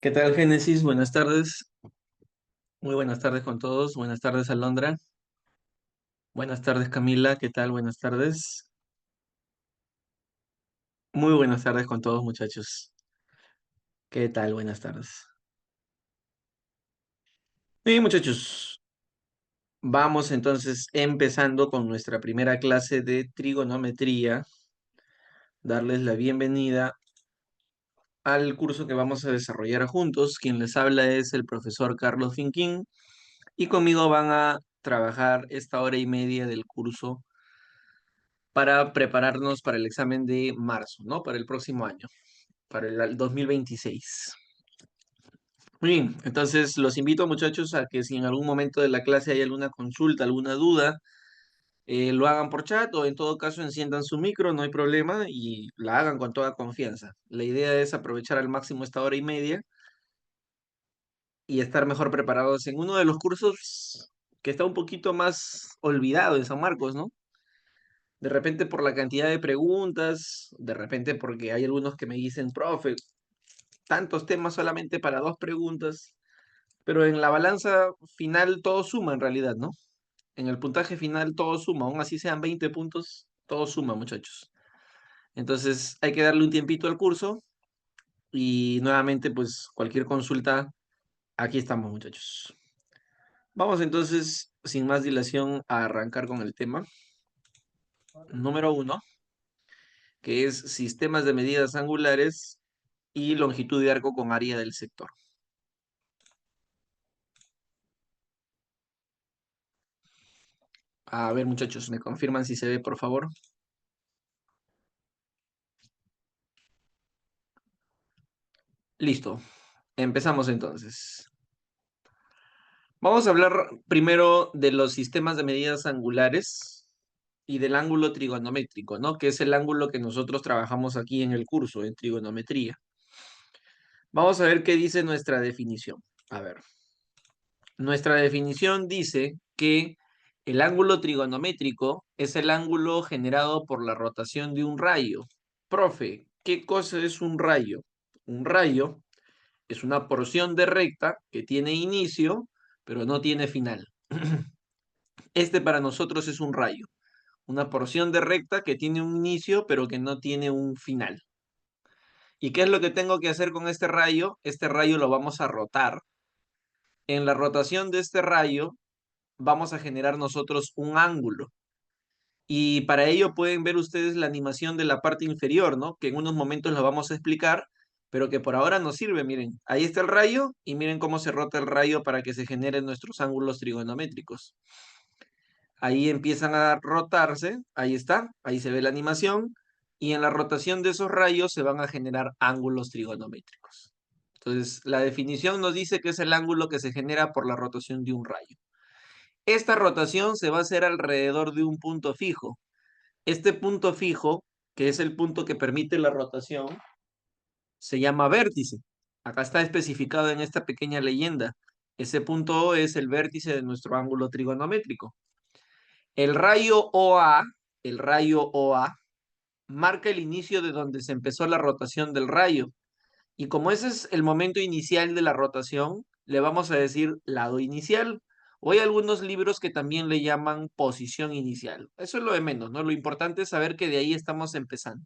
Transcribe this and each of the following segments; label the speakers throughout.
Speaker 1: ¿Qué tal, Génesis? Buenas tardes. Muy buenas tardes con todos. Buenas tardes, Alondra. Buenas tardes, Camila. ¿Qué tal? Buenas tardes. Muy buenas tardes con todos, muchachos. ¿Qué tal? Buenas tardes. Bien, muchachos. Vamos entonces empezando con nuestra primera clase de trigonometría. Darles la bienvenida al curso que vamos a desarrollar juntos. Quien les habla es el profesor Carlos Finquín y conmigo van a trabajar esta hora y media del curso para prepararnos para el examen de marzo, ¿no? Para el próximo año, para el 2026. Muy bien, entonces los invito, muchachos, a que si en algún momento de la clase hay alguna consulta, alguna duda, lo hagan por chat o en todo caso enciendan su micro, no hay problema, y la hagan con toda confianza. La idea es aprovechar al máximo esta hora y media y estar mejor preparados en uno de los cursos que está un poquito más olvidado en San Marcos, ¿no? De repente por la cantidad de preguntas, de repente porque hay algunos que me dicen, profe, tantos temas solamente para dos preguntas, pero en la balanza final todo suma en realidad, ¿no? En el puntaje final todo suma, aún así sean 20 puntos, todo suma, muchachos. Entonces hay que darle un tiempito al curso y nuevamente, pues cualquier consulta, aquí estamos, muchachos. Vamos entonces, sin más dilación, a arrancar con el tema. Número uno, que es sistemas de medidas angulares y longitud de arco con área del sector. A ver, muchachos, ¿me confirman si se ve, por favor? Listo. Empezamos entonces. Vamos a hablar primero de los sistemas de medidas angulares y del ángulo trigonométrico, ¿no? Que es el ángulo que nosotros trabajamos aquí en el curso, en trigonometría. Vamos a ver qué dice nuestra definición. A ver, nuestra definición dice que el ángulo trigonométrico es el ángulo generado por la rotación de un rayo. Profe, ¿qué cosa es un rayo? Un rayo es una porción de recta que tiene inicio, pero no tiene final. Este para nosotros es un rayo, una porción de recta que tiene un inicio, pero que no tiene un final. ¿Y qué es lo que tengo que hacer con este rayo? Este rayo lo vamos a rotar. En la rotación de este rayo vamos a generar nosotros un ángulo. Y para ello pueden ver ustedes la animación de la parte inferior, ¿no? Que en unos momentos la vamos a explicar, pero que por ahora nos sirve. Miren, ahí está el rayo y miren cómo se rota el rayo para que se generen nuestros ángulos trigonométricos. Ahí empiezan a rotarse, ahí está, ahí se ve la animación, y en la rotación de esos rayos se van a generar ángulos trigonométricos. Entonces, la definición nos dice que es el ángulo que se genera por la rotación de un rayo. Esta rotación se va a hacer alrededor de un punto fijo. Este punto fijo, que es el punto que permite la rotación, se llama vértice. Acá está especificado en esta pequeña leyenda. Ese punto O es el vértice de nuestro ángulo trigonométrico. El rayo OA, el rayo OA, marca el inicio de donde se empezó la rotación del rayo. Y como ese es el momento inicial de la rotación, le vamos a decir lado inicial. O hay algunos libros que también le llaman posición inicial. Eso es lo de menos, ¿no? Lo importante es saber que de ahí estamos empezando.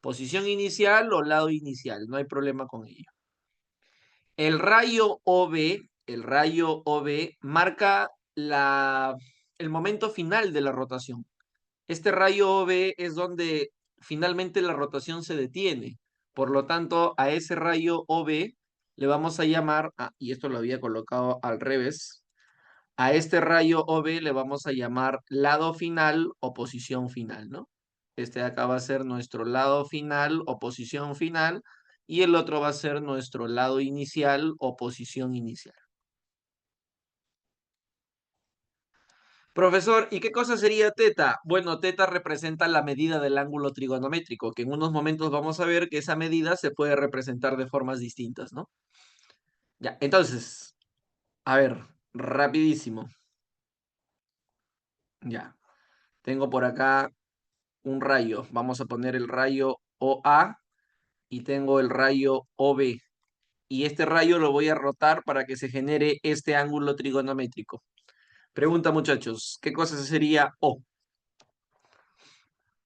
Speaker 1: Posición inicial o lado inicial, no hay problema con ello. El rayo OB marca el momento final de la rotación. Este rayo OB es donde finalmente la rotación se detiene. Por lo tanto, a ese rayo OB le vamos a llamar, y esto lo había colocado al revés, a este rayo OB le vamos a llamar lado final o posición final, ¿no? Este de acá va a ser nuestro lado final o posición final y el otro va a ser nuestro lado inicial o posición inicial. Profesor, ¿y qué cosa sería teta? Bueno, teta representa la medida del ángulo trigonométrico, que en unos momentos vamos a ver que esa medida se puede representar de formas distintas, ¿no? Ya, entonces, a ver, rapidísimo. Ya, tengo por acá un rayo. Vamos a poner el rayo OA y tengo el rayo OB. y este rayo lo voy a rotar para que se genere este ángulo trigonométrico. Pregunta, muchachos, ¿qué cosa sería O?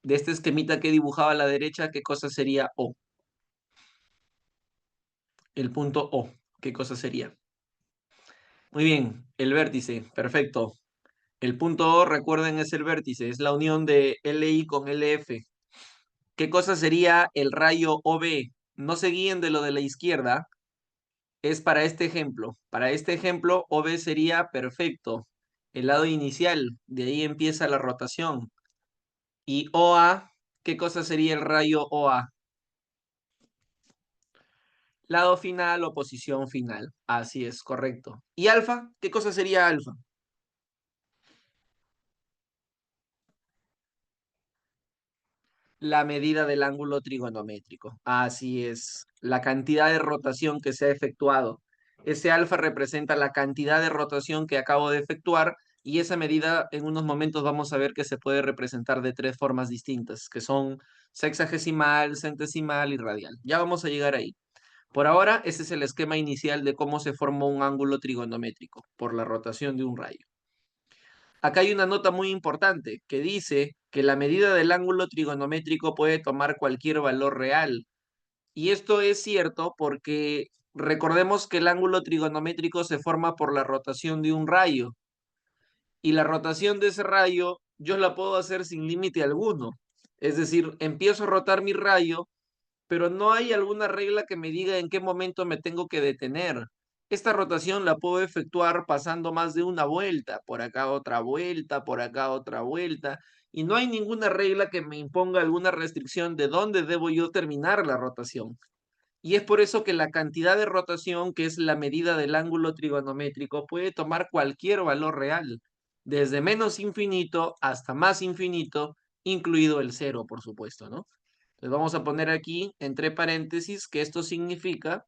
Speaker 1: De este esquemita que dibujaba a la derecha, ¿qué cosa sería O? El punto O, ¿qué cosa sería? Muy bien, el vértice, perfecto. El punto O, recuerden, es el vértice, es la unión de LI con LF. ¿Qué cosa sería el rayo OB? No se guíen de lo de la izquierda, es para este ejemplo. Para este ejemplo, OB sería perfecto, el lado inicial, de ahí empieza la rotación. Y OA, ¿qué cosa sería el rayo OA? Lado final o posición final. Así es, correcto. ¿Y alfa? ¿Qué cosa sería alfa? La medida del ángulo trigonométrico. Así es, la cantidad de rotación que se ha efectuado. Ese alfa representa la cantidad de rotación que acabo de efectuar y esa medida en unos momentos vamos a ver que se puede representar de tres formas distintas, que son sexagesimal, centesimal y radial. Ya vamos a llegar ahí. Por ahora, ese es el esquema inicial de cómo se forma un ángulo trigonométrico, por la rotación de un rayo. Acá hay una nota muy importante que dice que la medida del ángulo trigonométrico puede tomar cualquier valor real. Y esto es cierto porque recordemos que el ángulo trigonométrico se forma por la rotación de un rayo. Y la rotación de ese rayo yo la puedo hacer sin límite alguno. Es decir, empiezo a rotar mi rayo pero no hay alguna regla que me diga en qué momento me tengo que detener. Esta rotación la puedo efectuar pasando más de una vuelta, por acá otra vuelta, por acá otra vuelta, y no hay ninguna regla que me imponga alguna restricción de dónde debo yo terminar la rotación. Y es por eso que la cantidad de rotación, que es la medida del ángulo trigonométrico, puede tomar cualquier valor real, desde menos infinito hasta más infinito, incluido el cero, por supuesto, ¿no? Les vamos a poner aquí entre paréntesis que esto significa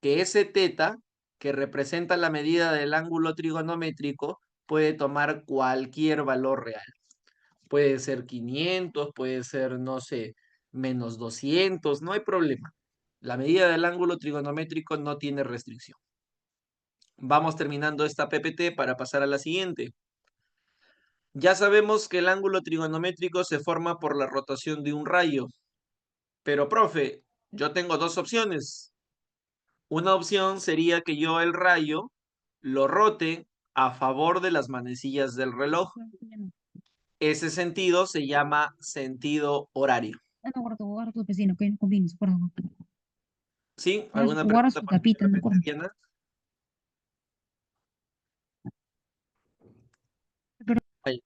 Speaker 1: que ese teta, que representa la medida del ángulo trigonométrico, puede tomar cualquier valor real. Puede ser 500, puede ser, no sé, menos 200, no hay problema. La medida del ángulo trigonométrico no tiene restricción. Vamos terminando esta PPT para pasar a la siguiente. Ya sabemos que el ángulo trigonométrico se forma por la rotación de un rayo. Pero, profe, yo tengo dos opciones. Una opción sería que yo el rayo lo rote a favor de las manecillas del reloj. Ese sentido se llama sentido horario. ¿Sí? ¿Alguna pregunta por aquí de repente, Diana? Ay,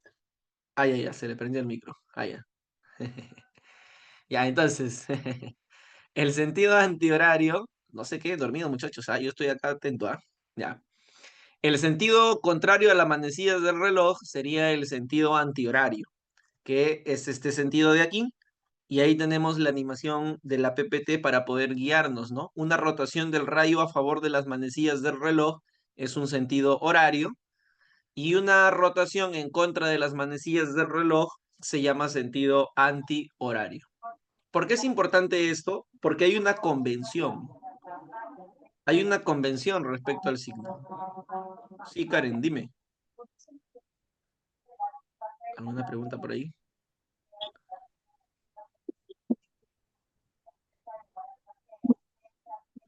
Speaker 1: ay, ay, ya, se le prendió el micro. Ah, ya. Ya, entonces, el sentido antihorario, no sé qué, dormido muchachos, yo estoy acá atento, Ya. El sentido contrario a las manecillas del reloj sería el sentido antihorario, que es este sentido de aquí, y ahí tenemos la animación de la PPT para poder guiarnos, ¿no? Una rotación del rayo a favor de las manecillas del reloj es un sentido horario, y una rotación en contra de las manecillas del reloj se llama sentido antihorario. ¿Por qué es importante esto? Porque hay una convención. Hay una convención respecto al signo. Sí, Karen, dime. ¿Alguna pregunta por ahí?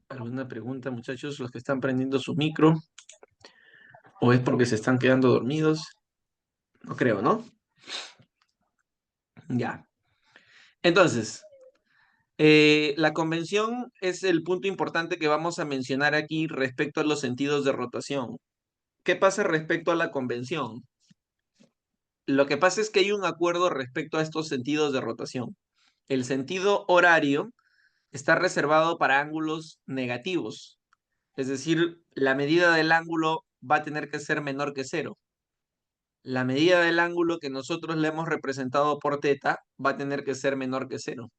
Speaker 1: ¿Alguna pregunta, muchachos, los que están prendiendo su micro? ¿O es porque se están quedando dormidos? No creo, ¿no? Ya. Entonces, la convención es el punto importante que vamos a mencionar aquí respecto a los sentidos de rotación. ¿Qué pasa respecto a la convención? Lo que pasa es que hay un acuerdo respecto a estos sentidos de rotación. El sentido horario está reservado para ángulos negativos, es decir, la medida del ángulo va a tener que ser menor que cero. La medida del ángulo que nosotros le hemos representado por teta va a tener que ser menor que cero.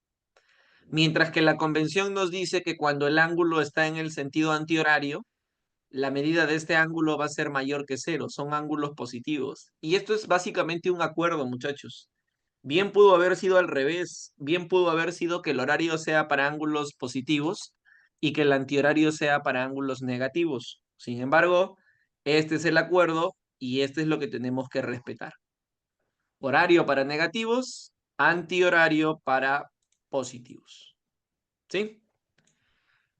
Speaker 1: Mientras que la convención nos dice que cuando el ángulo está en el sentido antihorario, la medida de este ángulo va a ser mayor que cero. Son ángulos positivos. Y esto es básicamente un acuerdo, muchachos. Bien pudo haber sido al revés. Bien pudo haber sido que el horario sea para ángulos positivos y que el antihorario sea para ángulos negativos. Sin embargo, este es el acuerdo y este es lo que tenemos que respetar. Horario para negativos, antihorario para positivos. ¿Sí?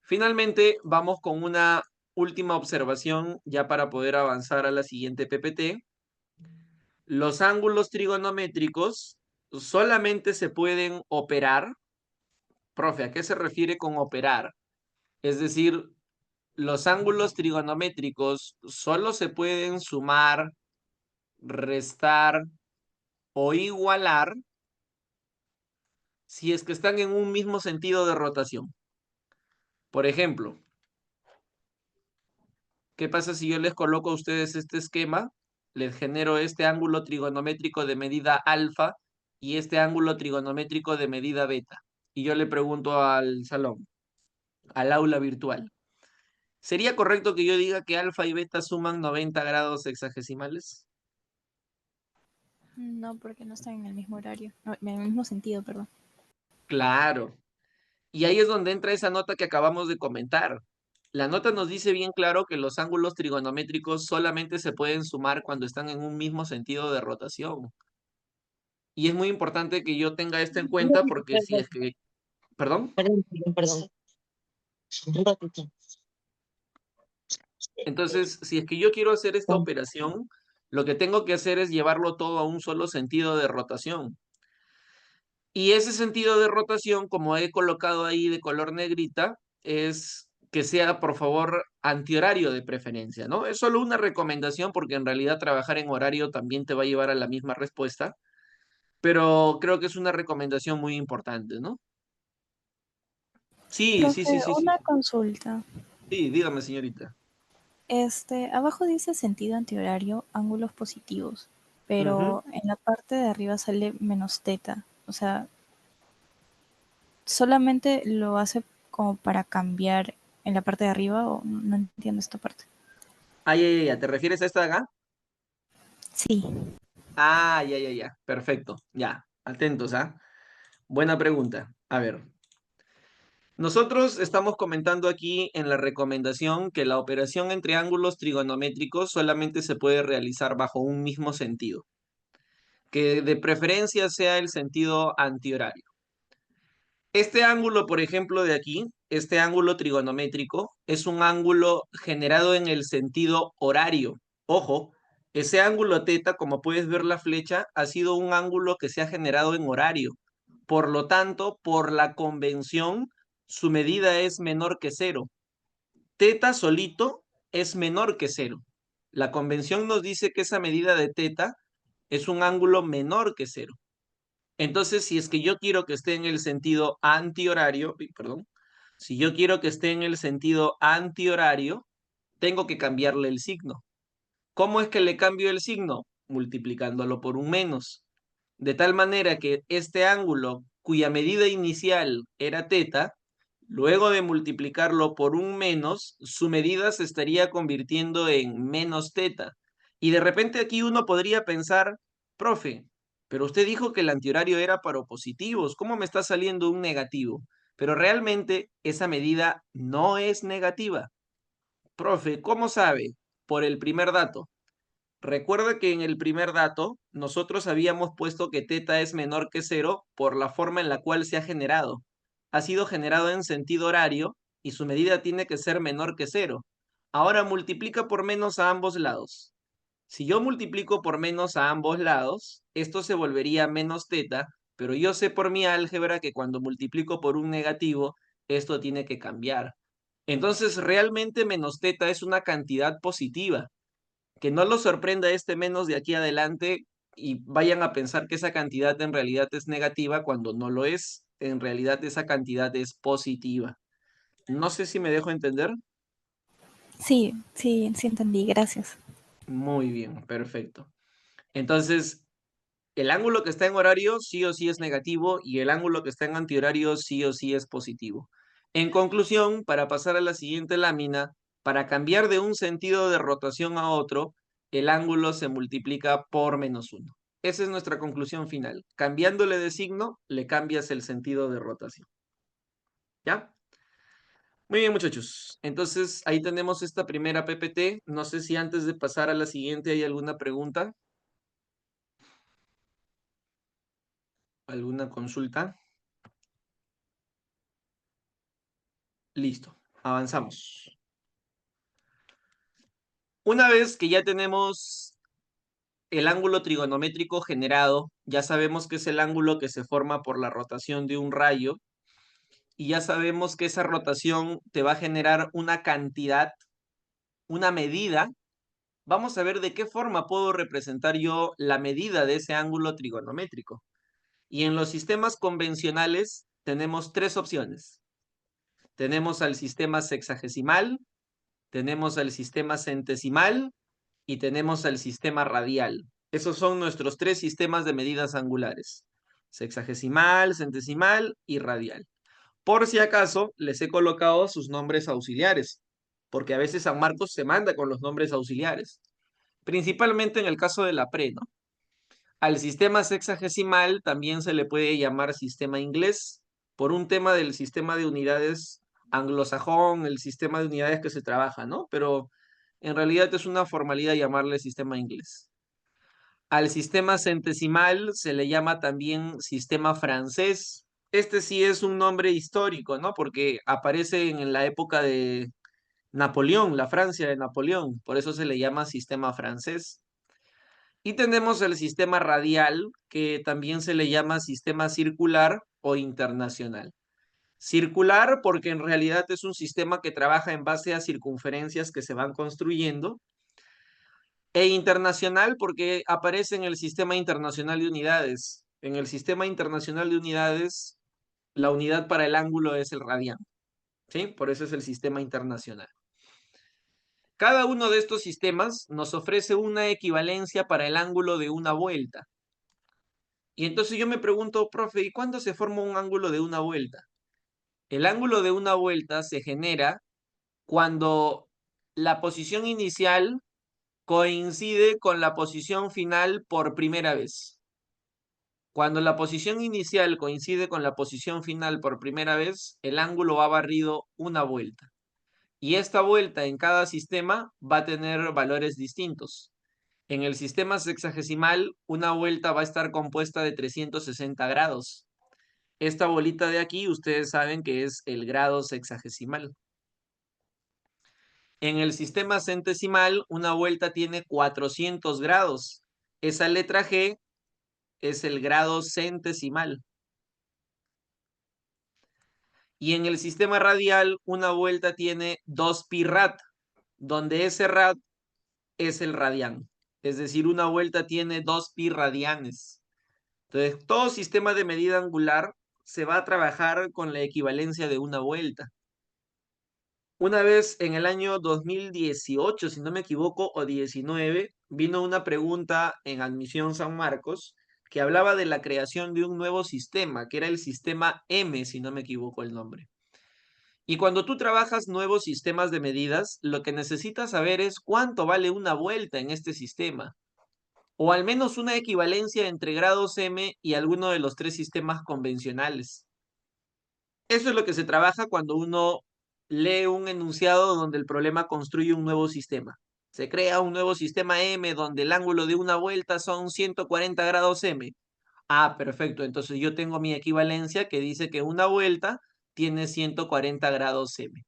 Speaker 1: Finalmente, vamos con una última observación ya para poder avanzar a la siguiente PPT. Los ángulos trigonométricos solamente se pueden operar. Profe, ¿a qué se refiere con operar? Es decir, los ángulos trigonométricos solo se pueden sumar, restar o igualar si es que están en un mismo sentido de rotación. Por ejemplo, ¿qué pasa si yo les coloco a ustedes este esquema? Les genero este ángulo trigonométrico de medida alfa y este ángulo trigonométrico de medida beta. Y yo le pregunto al salón, al aula virtual, ¿sería correcto que yo diga que alfa y beta suman 90 grados sexagesimales?
Speaker 2: No, porque no están en el mismo horario, no, en el mismo sentido, perdón.
Speaker 1: Claro. Y ahí es donde entra esa nota que acabamos de comentar. La nota nos dice bien claro que los ángulos trigonométricos solamente se pueden sumar cuando están en un mismo sentido de rotación. Y es muy importante que yo tenga esto en cuenta porque si es que, perdón,
Speaker 3: Perdón. Un ratito.
Speaker 1: entonces si es que yo quiero hacer esta operación, lo que tengo que hacer es llevarlo todo a un solo sentido de rotación. Y ese sentido de rotación, como he colocado ahí de color negrita, es que sea, por favor, antihorario de preferencia, ¿no? Es solo una recomendación porque en realidad trabajar en horario también te va a llevar a la misma respuesta, pero creo que es una recomendación muy importante, ¿no? Sí, sí,
Speaker 2: Profe,
Speaker 1: sí, sí, sí.
Speaker 2: una consulta.
Speaker 1: Sí, dígame, señorita.
Speaker 2: Abajo dice sentido antihorario, ángulos positivos,
Speaker 1: Ujú.
Speaker 2: pero en la parte de arriba sale menos teta. O sea, solamente lo hace como para cambiar en la parte de arriba o no entiendo esta parte.
Speaker 1: Ah, ya. ¿Te refieres a esta de acá?
Speaker 2: Sí,
Speaker 1: Ah, ya. Perfecto. Ya. Atentos, ¿ah? Buena pregunta. A ver. Nosotros estamos comentando aquí en la recomendación que la operación entre ángulos trigonométricos solamente se puede realizar bajo un mismo sentido, que de preferencia sea el sentido antihorario. Este ángulo, por ejemplo, de aquí, este ángulo trigonométrico, es un ángulo generado en el sentido horario. Ojo, ese ángulo teta, como puedes ver la flecha, ha sido un ángulo que se ha generado en horario. Por lo tanto, por la convención, su medida es menor que cero. Teta solito es menor que cero. La convención nos dice que esa medida de teta es un ángulo menor que cero. Entonces, si es que yo quiero que esté en el sentido antihorario, perdón, si yo quiero que esté en el sentido antihorario, tengo que cambiarle el signo. ¿Cómo es que le cambio el signo? Multiplicándolo por un menos. De tal manera que este ángulo, cuya medida inicial era teta, luego de multiplicarlo por un menos, su medida se estaría convirtiendo en menos teta. Y de repente aquí uno podría pensar, profe, pero usted dijo que el antihorario era para opositivos, ¿cómo me está saliendo un negativo? Pero realmente esa medida no es negativa. Profe, ¿cómo sabe? Por el primer dato. Recuerda que en el primer dato nosotros habíamos puesto que teta es menor que cero por la forma en la cual se ha generado. Ha sido generado en sentido horario y su medida tiene que ser menor que cero. Ahora multiplica por menos a ambos lados. Si yo multiplico por menos a ambos lados, esto se volvería menos teta, pero yo sé por mi álgebra que cuando multiplico por un negativo, esto tiene que cambiar. Entonces, realmente menos teta es una cantidad positiva. Que no los sorprenda este menos de aquí adelante y vayan a pensar que esa cantidad en realidad es negativa cuando no lo es. En realidad esa cantidad es positiva. No sé si me dejo entender.
Speaker 2: sí entendí, gracias.
Speaker 1: Muy bien, perfecto. Entonces, el ángulo que está en horario sí o sí es negativo y el ángulo que está en antihorario sí o sí es positivo. En conclusión, para pasar a la siguiente lámina, para cambiar de un sentido de rotación a otro, el ángulo se multiplica por menos uno. Esa es nuestra conclusión final. Cambiándole de signo, le cambias el sentido de rotación. ¿Ya? Muy bien, muchachos. Entonces, ahí tenemos esta primera PPT. No sé si antes de pasar a la siguiente hay alguna pregunta, alguna consulta. Listo, avanzamos. Una vez que ya tenemos el ángulo trigonométrico generado, ya sabemos que es el ángulo que se forma por la rotación de un rayo, y ya sabemos que esa rotación te va a generar una cantidad, una medida. Vamos a ver de qué forma puedo representar yo la medida de ese ángulo trigonométrico. Y en los sistemas convencionales tenemos tres opciones. Tenemos al sistema sexagesimal, tenemos al sistema centesimal y tenemos al sistema radial. Esos son nuestros tres sistemas de medidas angulares: sexagesimal, centesimal y radial. Por si acaso, les he colocado sus nombres auxiliares, porque a veces San Marcos se manda con los nombres auxiliares, principalmente en el caso de la pre, ¿no? Al sistema sexagesimal también se le puede llamar sistema inglés, por un tema del sistema de unidades anglosajón, el sistema de unidades que se trabaja, ¿no? Pero en realidad es una formalidad llamarle sistema inglés. Al sistema centesimal se le llama también sistema francés. Este sí es un nombre histórico, ¿no? Porque aparece en la época de Napoleón, la Francia de Napoleón, por eso se le llama sistema francés. Y tenemos el sistema radial, que también se le llama sistema circular o internacional. Circular porque en realidad es un sistema que trabaja en base a circunferencias que se van construyendo. E internacional porque aparece en el sistema internacional de unidades. En el sistema internacional de unidades, la unidad para el ángulo es el radián, ¿sí? Por eso es el sistema internacional. Cada uno de estos sistemas nos ofrece una equivalencia para el ángulo de una vuelta. Y entonces yo me pregunto, profe, ¿y cuándo se forma un ángulo de una vuelta? El ángulo de una vuelta se genera cuando la posición inicial coincide con la posición final por primera vez. Cuando la posición inicial coincide con la posición final por primera vez, el ángulo va barrido una vuelta. Y esta vuelta en cada sistema va a tener valores distintos. En el sistema sexagesimal, una vuelta va a estar compuesta de 360 grados. Esta bolita de aquí, ustedes saben que es el grado sexagesimal. En el sistema centesimal, una vuelta tiene 400 grados. Esa letra G es el grado centesimal. Y en el sistema radial, una vuelta tiene 2 pi rad, donde ese rad es el radián. Es decir, una vuelta tiene 2 pi radianes. Entonces, todo sistema de medida angular se va a trabajar con la equivalencia de una vuelta. Una vez en el año 2018, si no me equivoco, o 19, vino una pregunta en Admisión San Marcos que hablaba de la creación de un nuevo sistema, que era el sistema M, si no me equivoco el nombre. Y cuando tú trabajas nuevos sistemas de medidas, lo que necesitas saber es cuánto vale una vuelta en este sistema, o al menos una equivalencia entre grados M y alguno de los tres sistemas convencionales. Eso es lo que se trabaja cuando uno lee un enunciado donde el problema construye un nuevo sistema. Se crea un nuevo sistema M donde el ángulo de una vuelta son 140 grados M. Ah, perfecto. Entonces yo tengo mi equivalencia que dice que una vuelta tiene 140 grados M.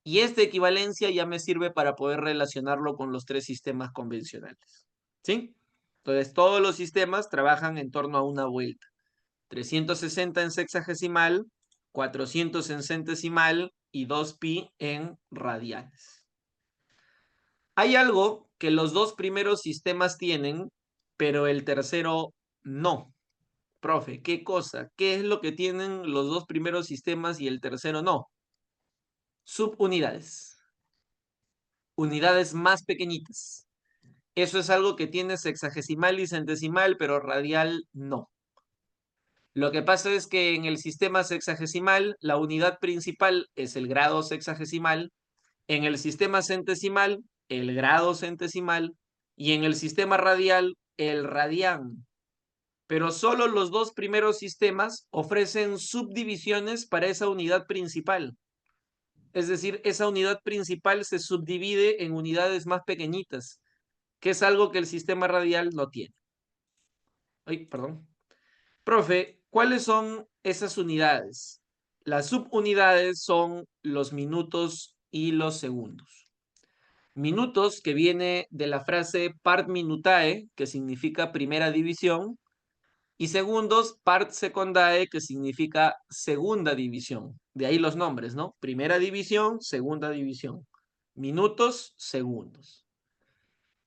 Speaker 1: Y esta equivalencia ya me sirve para poder relacionarlo con los tres sistemas convencionales. ¿Sí? Entonces todos los sistemas trabajan en torno a una vuelta. 360 en sexagesimal, 400 en centesimal y 2pi en radianes. Hay algo que los dos primeros sistemas tienen, pero el tercero no. Profe, ¿qué cosa? ¿Qué es lo que tienen los dos primeros sistemas y el tercero no? Subunidades. Unidades más pequeñitas. Eso es algo que tiene sexagesimal y centesimal, pero radial no. Lo que pasa es que en el sistema sexagesimal, la unidad principal es el grado sexagesimal, en el sistema centesimal, el grado centesimal, y en el sistema radial, el radián. Pero solo los dos primeros sistemas ofrecen subdivisiones para esa unidad principal. Es decir, esa unidad principal se subdivide en unidades más pequeñitas, que es algo que el sistema radial no tiene. Ay, perdón. Profe, ¿cuáles son esas unidades? Las subunidades son los minutos y los segundos. Minutos, que viene de la frase part minutae, que significa primera división, y segundos, part secondae, que significa segunda división. De ahí los nombres, ¿no? Primera división, segunda división. Minutos, segundos.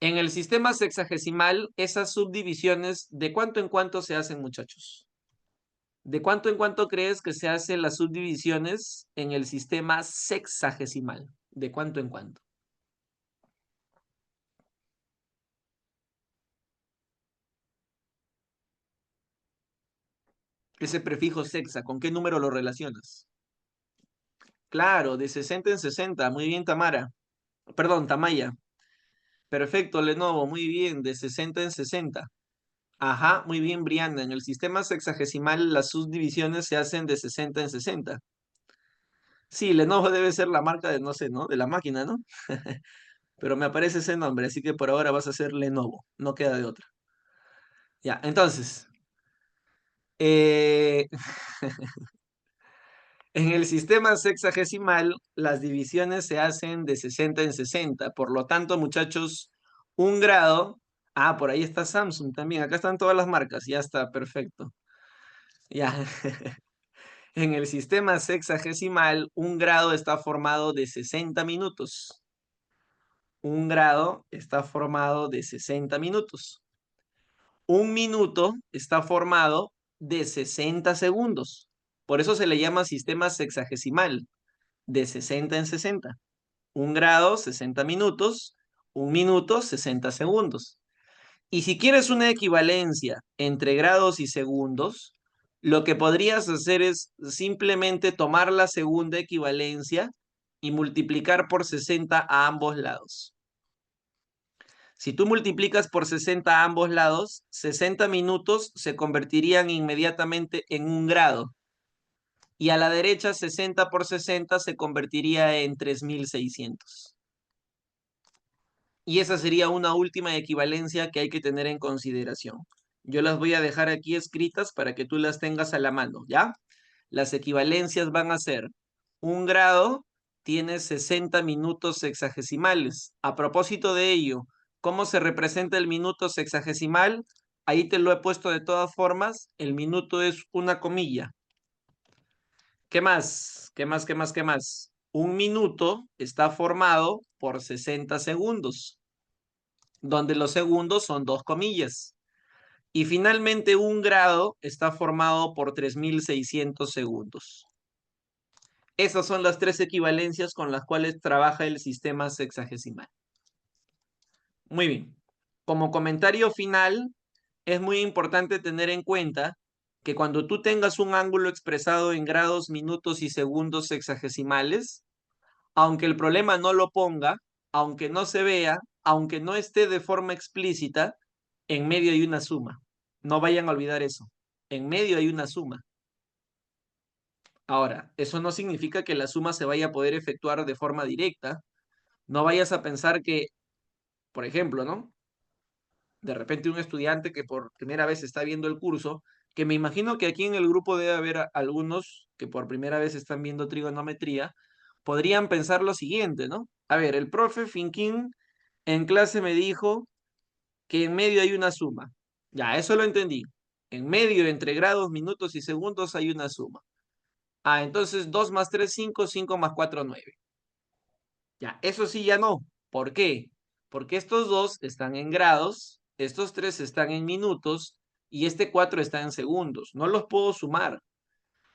Speaker 1: En el sistema sexagesimal, esas subdivisiones, ¿de cuánto en cuánto se hacen, muchachos? ¿De cuánto en cuánto crees que se hacen las subdivisiones en el sistema sexagesimal? ¿De cuánto en cuánto? Ese prefijo sexa, ¿con qué número lo relacionas? Claro, de 60 en 60. Muy bien, Tamara. Perdón, Tamaya. Perfecto, Lenovo. Muy bien, de 60 en 60. Ajá, muy bien, Brianda. En el sistema sexagesimal las subdivisiones se hacen de 60 en 60. Sí, Lenovo debe ser la marca de, no sé, ¿no? De la máquina, ¿no? Pero me aparece ese nombre, así que por ahora vas a ser Lenovo. No queda de otra. Ya, entonces. eh, En el sistema sexagesimal, las divisiones se hacen de 60 en 60. Por lo tanto, muchachos, un grado. Ah, por ahí está Samsung también. Acá están todas las marcas. Ya está, perfecto. Ya. En el sistema sexagesimal, un grado está formado de 60 minutos. Un grado está formado de 60 minutos. Un minuto está formado de 60 segundos. Por eso se le llama sistema sexagesimal, de 60 en 60. Un grado, 60 minutos. Un minuto, 60 segundos. Y si quieres una equivalencia entre grados y segundos, lo que podrías hacer es simplemente tomar la segunda equivalencia y multiplicar por 60 a ambos lados. Si tú multiplicas por 60 a ambos lados, 60 minutos se convertirían inmediatamente en un grado. Y a la derecha, 60 por 60 se convertiría en 3600. Y esa sería una última equivalencia que hay que tener en consideración. Yo las voy a dejar aquí escritas para que tú las tengas a la mano, ¿ya? Las equivalencias van a ser: un grado tiene 60 minutos sexagesimales. A propósito de ello, ¿cómo se representa el minuto sexagesimal? Ahí te lo he puesto de todas formas. El minuto es una comilla. ¿Qué más? ¿Qué más? ¿Qué más? ¿Qué más? Un minuto está formado por 60 segundos, donde los segundos son dos comillas. Y finalmente un grado está formado por 3600 segundos. Esas son las tres equivalencias con las cuales trabaja el sistema sexagesimal. Muy bien. Como comentario final, es muy importante tener en cuenta que cuando tú tengas un ángulo expresado en grados, minutos y segundos sexagesimales, aunque el problema no lo ponga, aunque no se vea, aunque no esté de forma explícita, en medio hay una suma. No vayan a olvidar eso. En medio hay una suma. Ahora, eso no significa que la suma se vaya a poder efectuar de forma directa. No vayas a pensar que, por ejemplo, ¿no? De repente un estudiante que por primera vez está viendo el curso, que me imagino que aquí en el grupo debe haber algunos que por primera vez están viendo trigonometría, podrían pensar lo siguiente, ¿no? A ver, el profe Finquín en clase me dijo que en medio hay una suma. Ya, eso lo entendí. En medio, entre grados, minutos y segundos, hay una suma. Ah, entonces 2 más 3, 5, 5 más 4, 9. Ya, eso sí ya no. ¿Por qué? Porque estos dos están en grados, estos tres están en minutos y este 4 está en segundos. No los puedo sumar.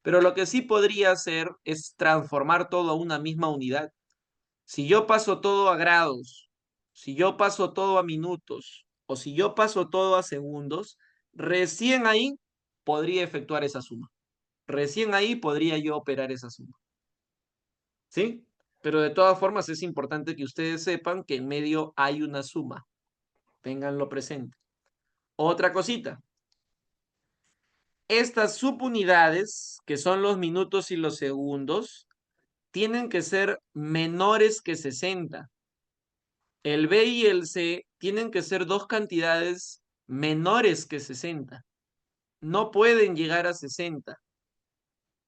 Speaker 1: Pero lo que sí podría hacer es transformar todo a una misma unidad. Si yo paso todo a grados, si yo paso todo a minutos o si yo paso todo a segundos, recién ahí podría efectuar esa suma. Recién ahí podría yo operar esa suma. ¿Sí? Pero de todas formas es importante que ustedes sepan que en medio hay una suma. Ténganlo presente. Otra cosita. Estas subunidades, que son los minutos y los segundos, tienen que ser menores que 60. El B y el C tienen que ser dos cantidades menores que 60. No pueden llegar a 60.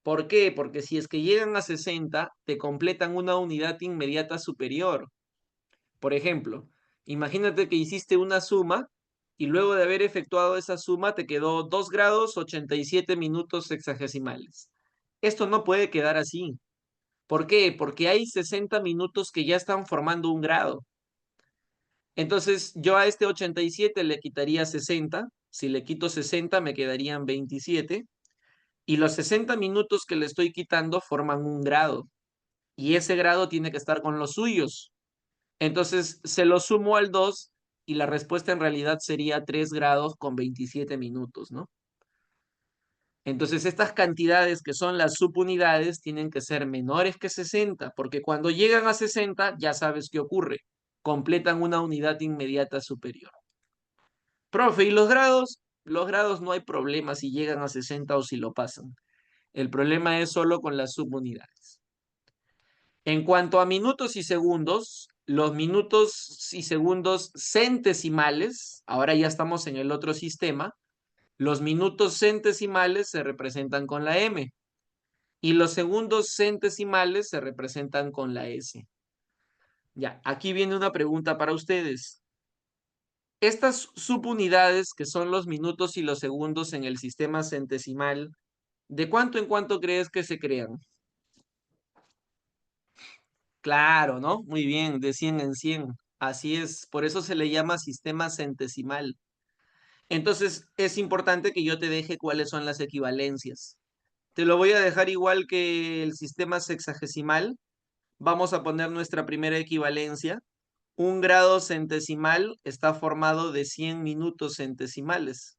Speaker 1: ¿Por qué? Porque si es que llegan a 60, te completan una unidad inmediata superior. Por ejemplo, imagínate que hiciste una suma y luego de haber efectuado esa suma te quedó 2 grados 87 minutos sexagesimales. Esto no puede quedar así. ¿Por qué? Porque hay 60 minutos que ya están formando un grado. Entonces, yo a este 87 le quitaría 60. Si le quito 60, me quedarían 27. Y los 60 minutos que le estoy quitando forman un grado. Y ese grado tiene que estar con los suyos. Entonces, se lo sumo al 2 y la respuesta en realidad sería 3 grados con 27 minutos, ¿no? Entonces, estas cantidades que son las subunidades tienen que ser menores que 60, porque cuando llegan a 60, ya sabes qué ocurre. Completan una unidad inmediata superior. Profe, ¿y los grados? Los grados no hay problema si llegan a 60 o si lo pasan. El problema es solo con las subunidades. En cuanto a minutos y segundos, los minutos y segundos centesimales, ahora ya estamos en el otro sistema, los minutos centesimales se representan con la M y los segundos centesimales se representan con la S. Ya, aquí viene una pregunta para ustedes. Estas subunidades, que son los minutos y los segundos en el sistema centesimal, ¿de cuánto en cuánto crees que se crean? Claro, ¿no? Muy bien, de 100 en 100. Así es, por eso se le llama sistema centesimal. Entonces, es importante que yo te deje cuáles son las equivalencias. Te lo voy a dejar igual que el sistema sexagesimal. Vamos a poner nuestra primera equivalencia. Un grado centesimal está formado de 100 minutos centesimales.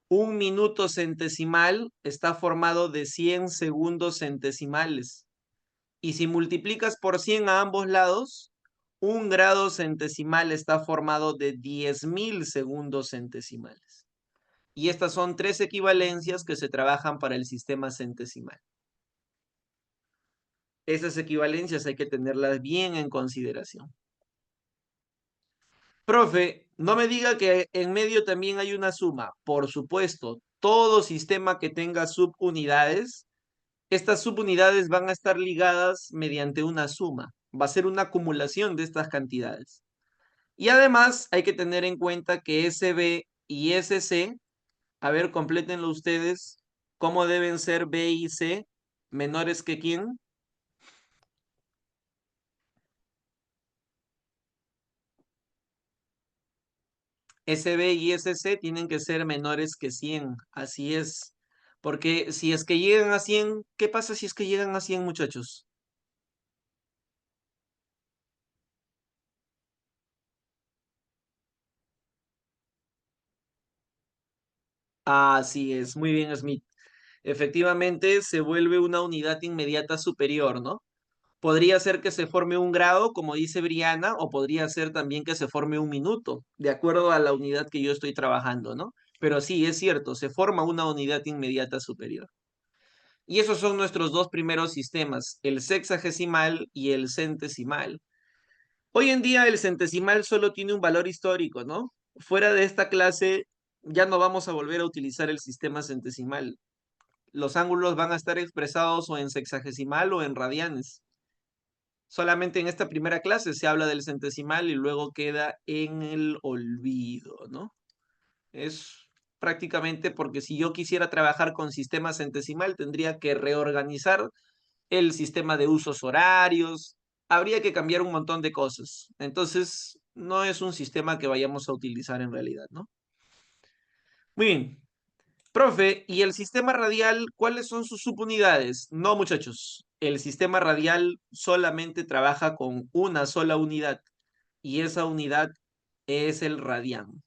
Speaker 1: Un minuto centesimal está formado de 100 segundos centesimales. Y si multiplicas por 100 a ambos lados, un grado centesimal está formado de 10.000 segundos centesimales. Y estas son tres equivalencias que se trabajan para el sistema centesimal. Esas equivalencias hay que tenerlas bien en consideración. Profe, no me diga que en medio también hay una suma. Por supuesto, todo sistema que tenga subunidades, estas subunidades van a estar ligadas mediante una suma. Va a ser una acumulación de estas cantidades. Y además hay que tener en cuenta que SB y SC, a ver, complétenlo ustedes, ¿cómo deben ser B y C menores que quién? SB y SC tienen que ser menores que 100, así es. Porque si es que llegan a 100, ¿qué pasa si es que llegan a 100, muchachos? Así es, muy bien, Smith. Efectivamente, se vuelve una unidad inmediata superior, ¿no? Podría ser que se forme un grado, como dice Briana, o podría ser también que se forme un minuto, de acuerdo a la unidad que yo estoy trabajando, ¿no? Pero sí, es cierto, se forma una unidad inmediata superior. Y esos son nuestros dos primeros sistemas, el sexagesimal y el centesimal. Hoy en día el centesimal solo tiene un valor histórico, ¿no? Fuera de esta clase ya no vamos a volver a utilizar el sistema centesimal. Los ángulos van a estar expresados o en sexagesimal o en radianes. Solamente en esta primera clase se habla del centesimal y luego queda en el olvido, ¿no? Es prácticamente porque si yo quisiera trabajar con sistema centesimal tendría que reorganizar el sistema de usos horarios, habría que cambiar un montón de cosas. Entonces, no es un sistema que vayamos a utilizar en realidad, ¿no? Muy bien. Profe, ¿y el sistema radial, cuáles son sus subunidades? No, muchachos, el sistema radial solamente trabaja con una sola unidad y esa unidad es el radián.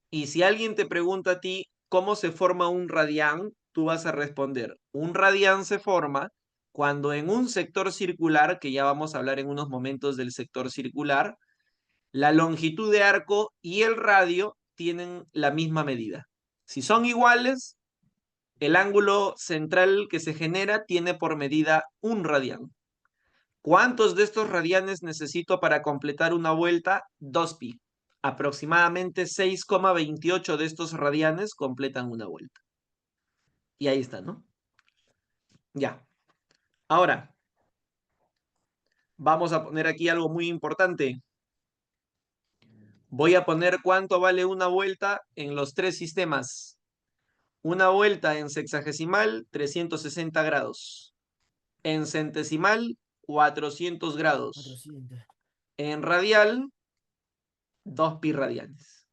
Speaker 1: Y si alguien te pregunta a ti cómo se forma un radián, tú vas a responder, un radián se forma cuando en un sector circular, que ya vamos a hablar en unos momentos del sector circular, la longitud de arco y el radio tienen la misma medida. Si son iguales, El ángulo central que se genera tiene por medida 1 radián. ¿Cuántos de estos radianes necesito para completar una vuelta? 2pi. Aproximadamente 6,28 de estos radianes completan una vuelta. Y ahí está, ¿no? Ya. Ahora, vamos a poner aquí algo muy importante. Voy a poner cuánto vale una vuelta en los 3 sistemas. Una vuelta en sexagesimal, 360 grados. En centesimal, 400 grados.
Speaker 4: 400.
Speaker 1: En radial, 2pi radianes.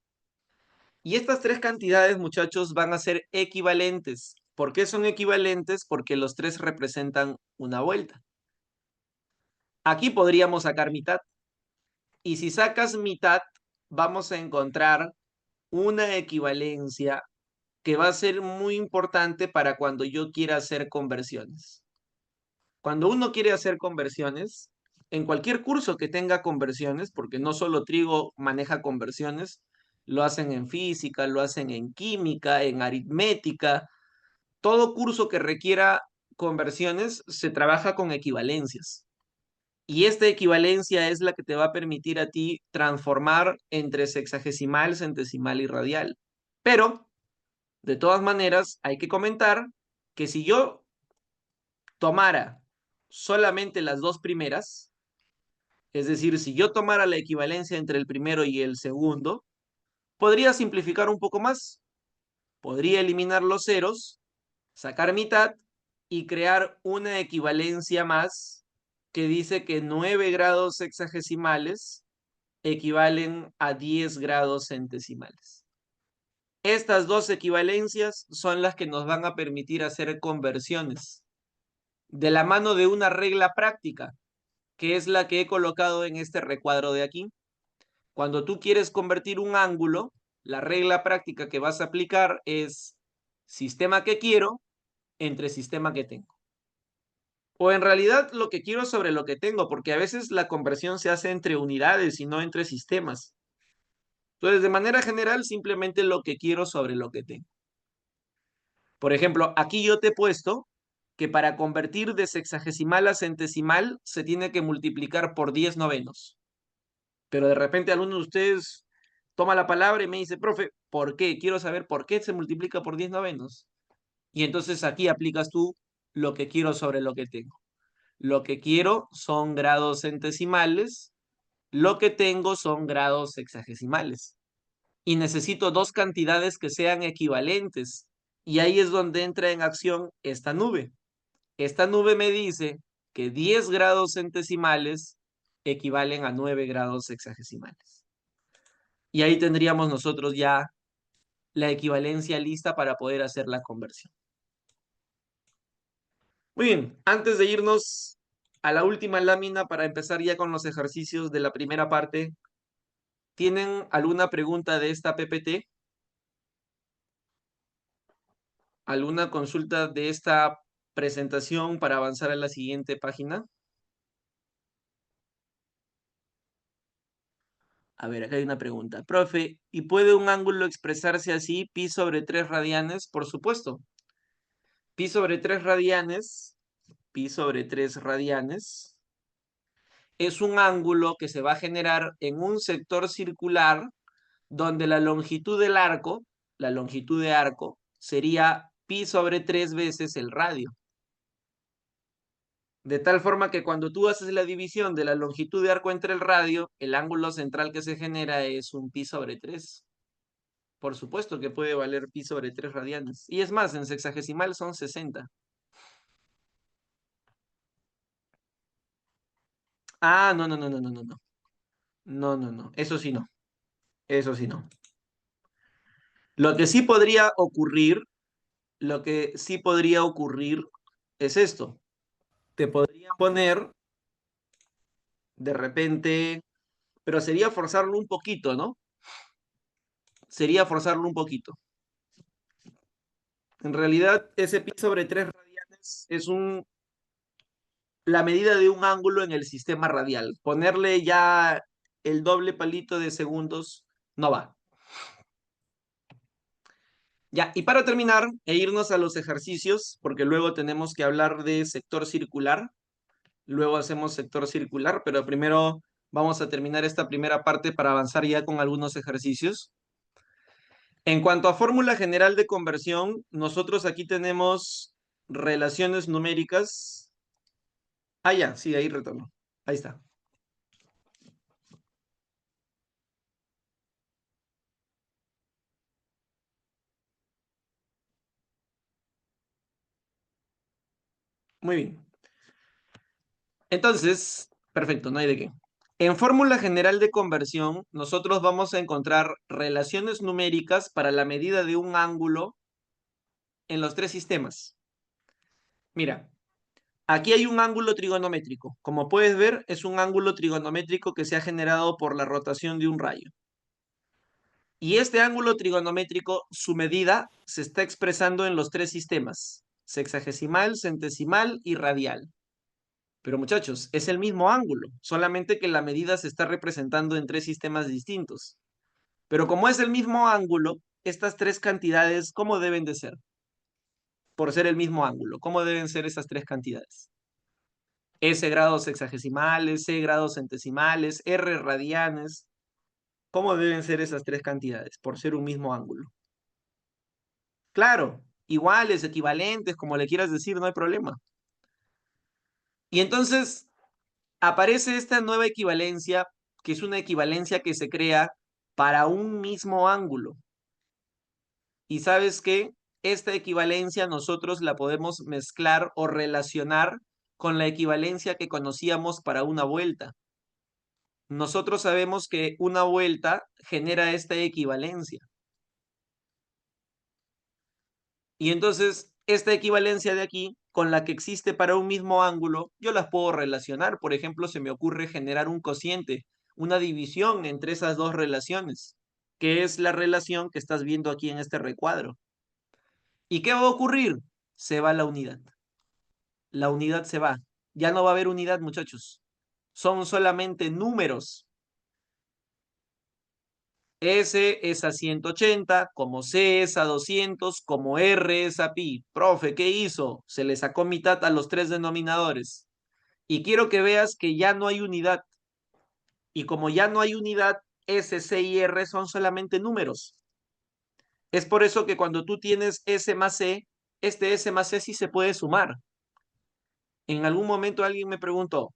Speaker 1: Y estas 3 cantidades, muchachos, van a ser equivalentes. ¿Por qué son equivalentes? Porque los 3 representan una vuelta. Aquí podríamos sacar mitad. Y si sacas mitad, vamos a encontrar una equivalencia que va a ser muy importante para cuando yo quiera hacer conversiones. Cuando uno quiere hacer conversiones, en cualquier curso que tenga conversiones, porque no solo Trigo maneja conversiones, lo hacen en física, lo hacen en química, en aritmética, todo curso que requiera conversiones se trabaja con equivalencias. Y esta equivalencia es la que te va a permitir a ti transformar entre sexagesimal, centesimal y radial. Pero, de todas maneras, hay que comentar que si yo tomara solamente las 2 primeras, es decir, si yo tomara la equivalencia entre el primero y el segundo, podría simplificar un poco más. Podría eliminar los ceros, sacar mitad y crear una equivalencia más que dice que 9 grados sexagesimales equivalen a 10 grados centesimales. Estas 2 equivalencias son las que nos van a permitir hacer conversiones de la mano de una regla práctica, que es la que he colocado en este recuadro de aquí. Cuando tú quieres convertir un ángulo, la regla práctica que vas a aplicar es sistema que quiero entre sistema que tengo. O en realidad lo que quiero sobre lo que tengo, porque a veces la conversión se hace entre unidades y no entre sistemas. Entonces, de manera general, simplemente lo que quiero sobre lo que tengo. Por ejemplo, aquí yo te he puesto que para convertir de sexagesimal a centesimal se tiene que multiplicar por 10 novenos. Pero de repente alguno de ustedes toma la palabra y me dice, profe, ¿por qué? Quiero saber por qué se multiplica por 10 novenos. Y entonces aquí aplicas tú lo que quiero sobre lo que tengo. Lo que quiero son grados centesimales, lo que tengo son grados sexagesimales. Y necesito 2 cantidades que sean equivalentes. Y ahí es donde entra en acción esta nube. Esta nube me dice que 10 grados centesimales equivalen a 9 grados sexagesimales. Y ahí tendríamos nosotros ya la equivalencia lista para poder hacer la conversión. Muy bien, antes de irnos a la última lámina para empezar ya con los ejercicios de la primera parte, ¿tienen alguna pregunta de esta PPT? ¿Alguna consulta de esta presentación para avanzar a la siguiente página? A ver, acá hay una pregunta. Profe, ¿y puede un ángulo expresarse así, pi sobre 3 radianes? Por supuesto. Pi sobre 3 radianes, pi sobre 3 radianes, es un ángulo que se va a generar en un sector circular donde la longitud del arco, la longitud de arco, sería pi sobre 3 veces el radio. De tal forma que cuando tú haces la división de la longitud de arco entre el radio, el ángulo central que se genera es un pi sobre 3. Por supuesto que puede valer pi sobre 3 radianes. Y es más, en sexagesimal son 60. Ah, no, no, no, no, no, no, no. No, no, no. Eso sí no. Eso sí no. Lo que sí podría ocurrir, lo que sí podría ocurrir es esto. Te podría poner de repente, pero sería forzarlo un poquito, ¿no? Sería forzarlo un poquito. En realidad, ese pi sobre 3 radianes es la medida de un ángulo en el sistema radial. Ponerle ya el doble palito de segundos no va. Ya, y para terminar e irnos a los ejercicios, porque luego tenemos que hablar de sector circular, luego hacemos sector circular, pero primero vamos a terminar esta primera parte para avanzar ya con algunos ejercicios. En cuanto a fórmula general de conversión, nosotros aquí tenemos relaciones numéricas. Ah, ya, sí, ahí retorno. Ahí está. Muy bien. Entonces, perfecto, no hay de qué. En fórmula general de conversión, nosotros vamos a encontrar relaciones numéricas para la medida de un ángulo en los tres sistemas. Mira, aquí hay un ángulo trigonométrico. Como puedes ver, es un ángulo trigonométrico que se ha generado por la rotación de un rayo. Y este ángulo trigonométrico, su medida se está expresando en los tres sistemas: sexagesimal, centesimal y radial. Pero muchachos, es el mismo ángulo, solamente que la medida se está representando en tres sistemas distintos. Pero como es el mismo ángulo, estas tres cantidades, ¿cómo deben de ser? Por ser el mismo ángulo, ¿cómo deben ser esas tres cantidades? S grados sexagesimales, C grados centesimales, R radianes. ¿Cómo deben ser esas tres cantidades por ser un mismo ángulo? Claro, iguales, equivalentes, como le quieras decir, no hay problema. Y entonces aparece esta nueva equivalencia, que es una equivalencia que se crea para un mismo ángulo. Y sabes que esta equivalencia nosotros la podemos mezclar o relacionar con la equivalencia que conocíamos para una vuelta. Nosotros sabemos que una vuelta genera esta equivalencia. Y entonces, esta equivalencia de aquí, con la que existe para un mismo ángulo, yo las puedo relacionar. Por ejemplo, se me ocurre generar un cociente, una división entre esas dos relaciones, que es la relación que estás viendo aquí en este recuadro. ¿Y qué va a ocurrir? Se va la unidad. La unidad se va. Ya no va a haber unidad, muchachos. Son solamente números. S es a 180, como C es a 200, como R es a pi. Profe, ¿qué hizo? Se le sacó mitad a los tres denominadores. Y quiero que veas que ya no hay unidad. Y como ya no hay unidad, S, C y R son solamente números. Es por eso que cuando tú tienes S más C, este S más C sí se puede sumar. En algún momento alguien me preguntó: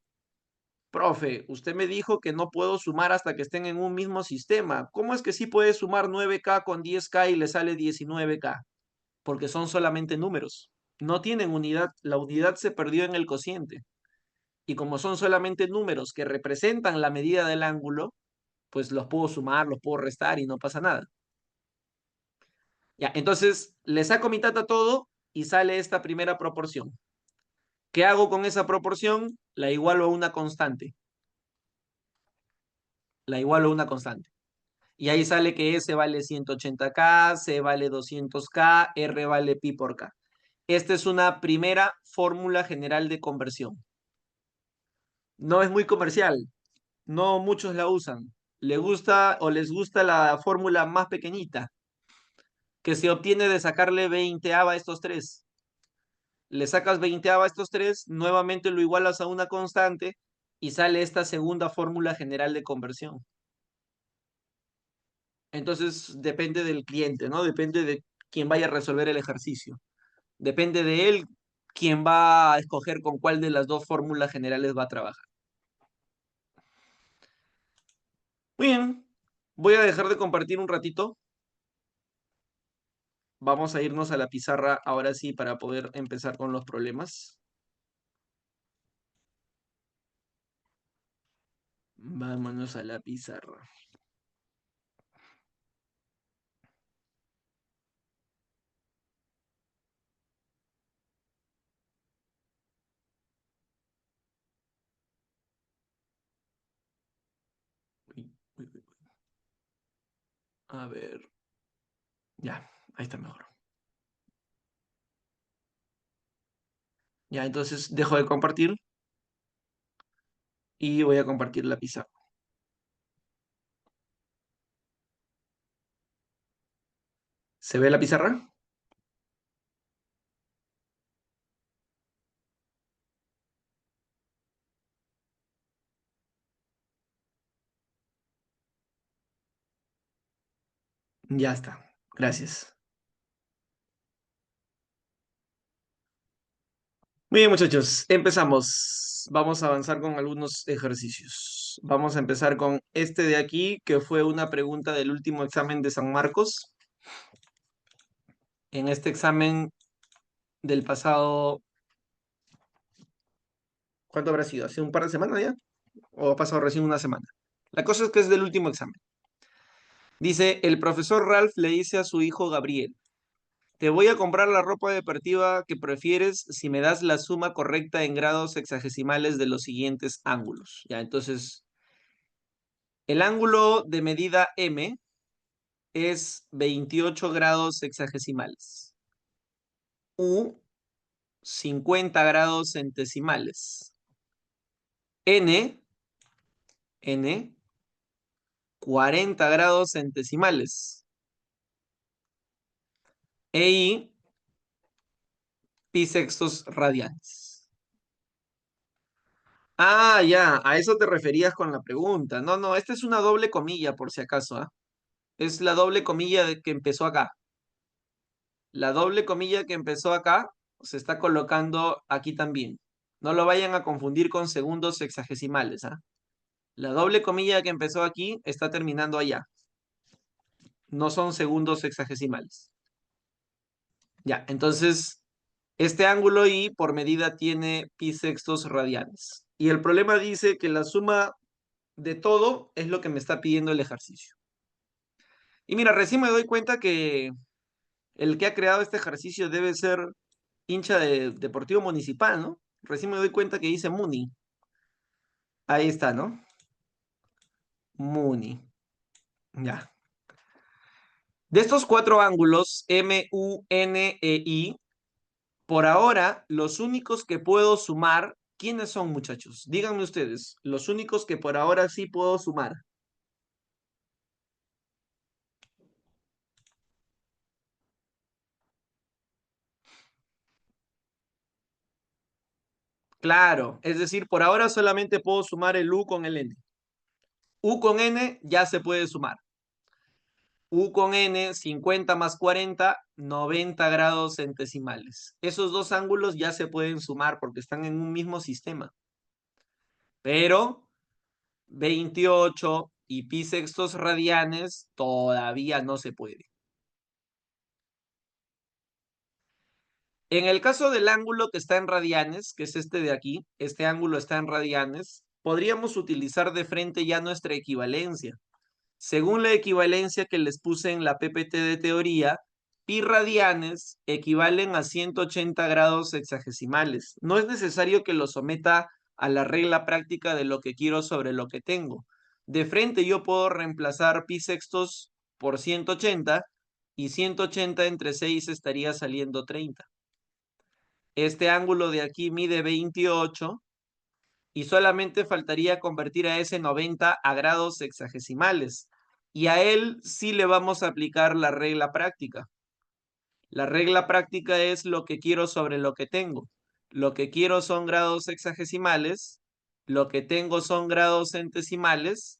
Speaker 1: profe, usted me dijo que no puedo sumar hasta que estén en un mismo sistema. ¿Cómo es que sí puede sumar 9K con 10K y le sale 19K? Porque son solamente números. No tienen unidad. La unidad se perdió en el cociente. Y como son solamente números que representan la medida del ángulo, pues los puedo sumar, los puedo restar y no pasa nada. Ya, entonces le saco mitad a todo y sale esta primera proporción. ¿Qué hago con esa proporción? La igualo a una constante. La igualo a una constante. Y ahí sale que S vale 180K, C vale 200K, R vale pi por K. Esta es una primera fórmula general de conversión. No es muy comercial, no muchos la usan. Le gusta o les gusta la fórmula más pequeñita, que se obtiene de sacarle 20 a estos tres. Le sacas 20 a estos tres, nuevamente lo igualas a una constante y sale esta segunda fórmula general de conversión. Entonces depende del cliente, ¿no? Depende de quién vaya a resolver el ejercicio. Depende de él quién va a escoger con cuál de las dos fórmulas generales va a trabajar. Muy bien, voy a dejar de compartir un ratito. Vamos a irnos a la pizarra ahora sí para poder empezar con los problemas. Vámonos a la pizarra. Uy, uy, uy, uy. A ver. Ya, ahí está mejor. Ya, entonces dejo de compartir y voy a compartir la pizarra. ¿Se ve la pizarra? Ya está. Gracias. Muy bien, muchachos. Empezamos. Vamos a avanzar con algunos ejercicios. Vamos a empezar con este de aquí, que fue una pregunta del último examen de San Marcos. En este examen del pasado, ¿cuánto habrá sido? ¿Hace un par de semanas ya? ¿O ha pasado recién una semana? La cosa es que es del último examen. Dice, el profesor Ralph le dice a su hijo Gabriel, te voy a comprar la ropa deportiva que prefieres si me das la suma correcta en grados sexagesimales de los siguientes ángulos. Ya, entonces, el ángulo de medida M es 28 grados sexagesimales. U, 50 grados centesimales. N, 40 grados centesimales. I, pi sextos radianes. Ah, ya, a eso te referías con la pregunta. No, no, esta es una doble comilla por si acaso, ¿ah? Es la doble comilla que empezó acá. La doble comilla que empezó acá se está colocando aquí también. No lo vayan a confundir con segundos sexagesimales, ¿ah? La doble comilla que empezó aquí está terminando allá. No son segundos sexagesimales. Ya, entonces, este ángulo I por medida tiene pi sextos radianes. Y el problema dice que la suma de todo es lo que me está pidiendo el ejercicio. Y mira, recién me doy cuenta que el que ha creado este ejercicio debe ser hincha de Deportivo Municipal, ¿no? Recién me doy cuenta que dice Muni. Ahí está, ¿no? Muni. Ya. De estos cuatro ángulos, M, U, N e I, por ahora, los únicos que puedo sumar, ¿quiénes son, muchachos? Díganme ustedes, los únicos que por ahora sí puedo sumar. Claro, es decir, por ahora solamente puedo sumar el U con el N. U con N ya se puede sumar. U con N, 50 más 40, 90 grados centesimales. Esos dos ángulos ya se pueden sumar porque están en un mismo sistema. Pero 28 y pi sextos radianes todavía no se puede. En el caso del ángulo que está en radianes, que es este de aquí, este ángulo está en radianes, podríamos utilizar de frente ya nuestra equivalencia. Según la equivalencia que les puse en la PPT de teoría, pi radianes equivalen a 180 grados sexagesimales. No es necesario que lo someta a la regla práctica de lo que quiero sobre lo que tengo. De frente yo puedo reemplazar pi sextos por 180 y 180 entre 6 estaría saliendo 30. Este ángulo de aquí mide 28 y solamente faltaría convertir a ese 90 a grados sexagesimales. Y a él sí le vamos a aplicar la regla práctica. La regla práctica es lo que quiero sobre lo que tengo. Lo que quiero son grados sexagesimales, lo que tengo son grados centesimales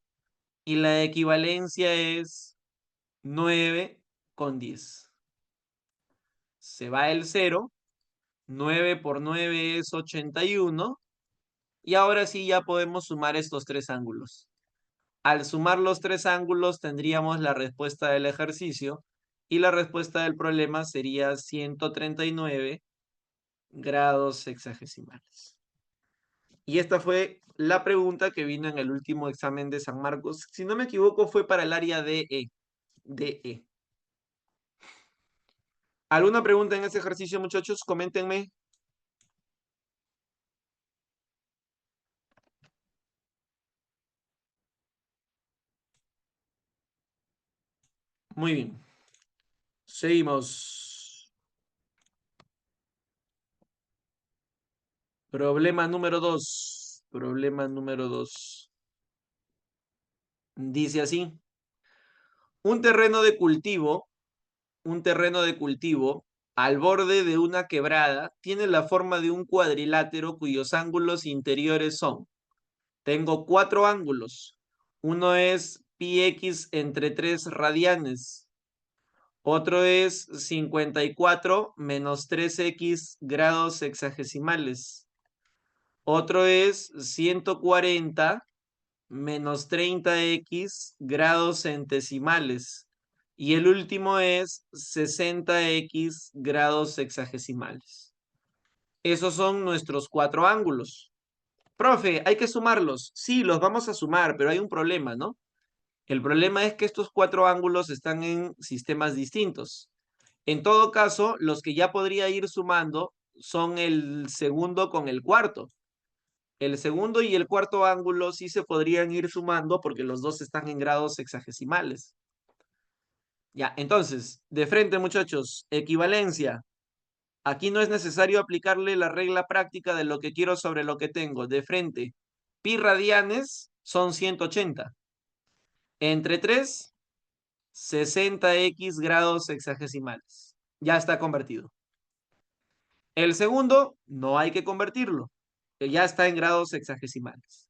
Speaker 1: y la equivalencia es 9 con 10. Se va el 0, 9 por 9 es 81 y ahora sí ya podemos sumar estos tres ángulos. Al sumar los tres ángulos tendríamos la respuesta del ejercicio y la respuesta del problema sería 139 grados sexagesimales. Y esta fue la pregunta que vino en el último examen de San Marcos. Si no me equivoco, fue para el área DE. DE. ¿Alguna pregunta en este ejercicio, muchachos? Coméntenme. Muy bien. Seguimos. Problema número 2. Problema número 2. Dice así. Un terreno de cultivo un terreno de cultivo al borde de una quebrada tiene la forma de un cuadrilátero cuyos ángulos interiores son. Tengo 4 ángulos. Uno es πx entre 3 radianes. Otro es 54 menos 3x grados sexagesimales. Otro es 140 menos 30x grados centesimales. Y el último es 60x grados sexagesimales. Esos son nuestros 4 ángulos. Profe, hay que sumarlos. Sí, los vamos a sumar, pero hay un problema, ¿no? El problema es que estos 4 ángulos están en sistemas distintos. En todo caso, los que ya podría ir sumando son el segundo con el cuarto. El segundo y el cuarto ángulo sí se podrían ir sumando porque los dos están en grados sexagesimales. Ya, entonces, de frente, muchachos, equivalencia. Aquí no es necesario aplicarle la regla práctica de lo que quiero sobre lo que tengo. De frente, pi radianes son 180. Entre 3, 60x grados sexagesimales. Ya está convertido. El segundo, no hay que convertirlo. Ya está en grados sexagesimales.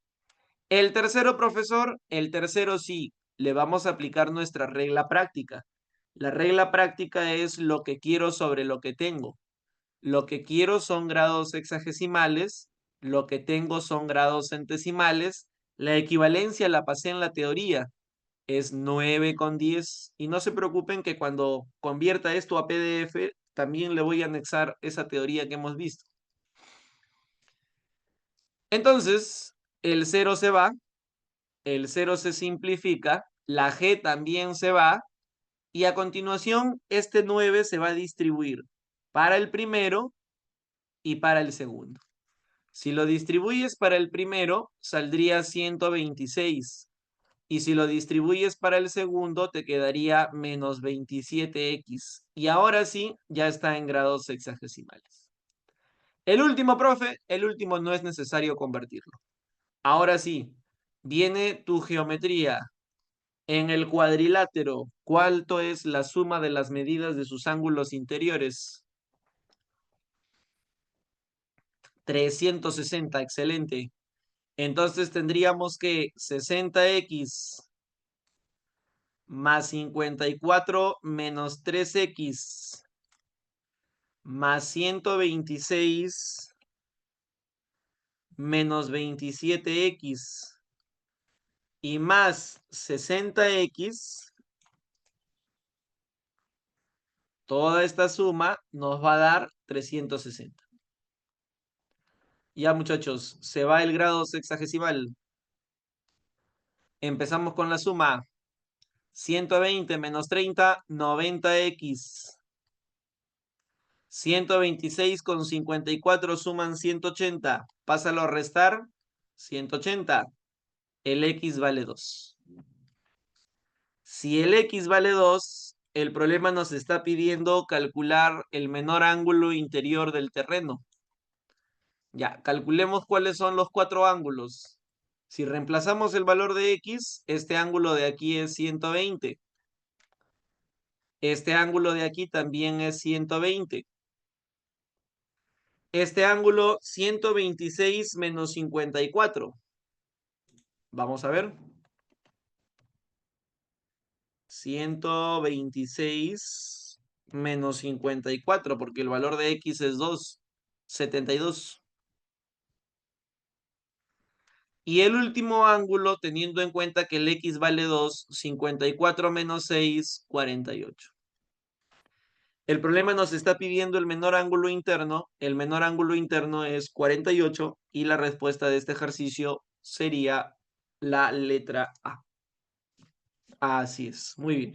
Speaker 1: El tercero, profesor, el tercero sí, le vamos a aplicar nuestra regla práctica. La regla práctica es lo que quiero sobre lo que tengo. Lo que quiero son grados sexagesimales, lo que tengo son grados centesimales. La equivalencia la pasé en la teoría, es 9,10. Y no se preocupen que cuando convierta esto a PDF, también le voy a anexar esa teoría que hemos visto. Entonces, el 0 se va, el 0 se simplifica, la G también se va, y a continuación este 9 se va a distribuir para el primero y para el segundo. Si lo distribuyes para el primero, saldría 126. Y si lo distribuyes para el segundo, te quedaría menos 27x. Y ahora sí, ya está en grados sexagesimales. El último, profe, el último no es necesario convertirlo. Ahora sí, viene tu geometría. En el cuadrilátero, ¿cuánto es la suma de las medidas de sus ángulos interiores? 360, excelente. Entonces tendríamos que 60x más 54 menos 3x más 126 menos 27x y más 60x, toda esta suma nos va a dar 360. Ya, muchachos, se va el grado sexagesimal. Empezamos con la suma. 120 menos 30, 90x. 126 con 54 suman 180. Pásalo a restar. 180. El x vale 2. Si el x vale 2, el problema nos está pidiendo calcular el menor ángulo interior del terreno. Ya, calculemos cuáles son los 4 ángulos. Si reemplazamos el valor de x, este ángulo de aquí es 120. Este ángulo de aquí también es 120. Este ángulo 126 menos 54. Vamos a ver. 126 menos 54, porque el valor de x es 2. 72. Y el último ángulo, teniendo en cuenta que el x vale 2, 54 menos 6, 48. El problema nos está pidiendo el menor ángulo interno. El menor ángulo interno es 48 y la respuesta de este ejercicio sería la letra A. Así es, muy bien.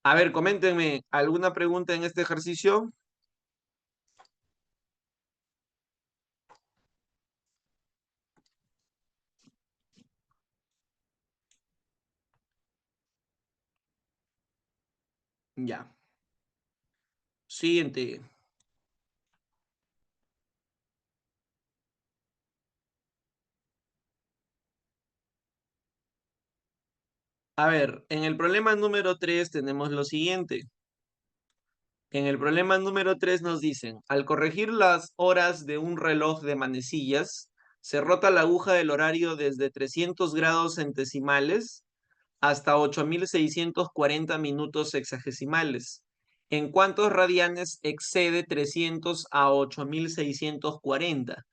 Speaker 1: A ver, coméntenme, ¿alguna pregunta en este ejercicio? Ya. Siguiente. A ver, en el problema número 3 tenemos lo siguiente. En el problema número 3 nos dicen, al corregir las horas de un reloj de manecillas, se rota la aguja del horario desde 300 grados centesimales hasta 8640 minutos sexagesimales. ¿En cuántos radianes excede 300 a 8640?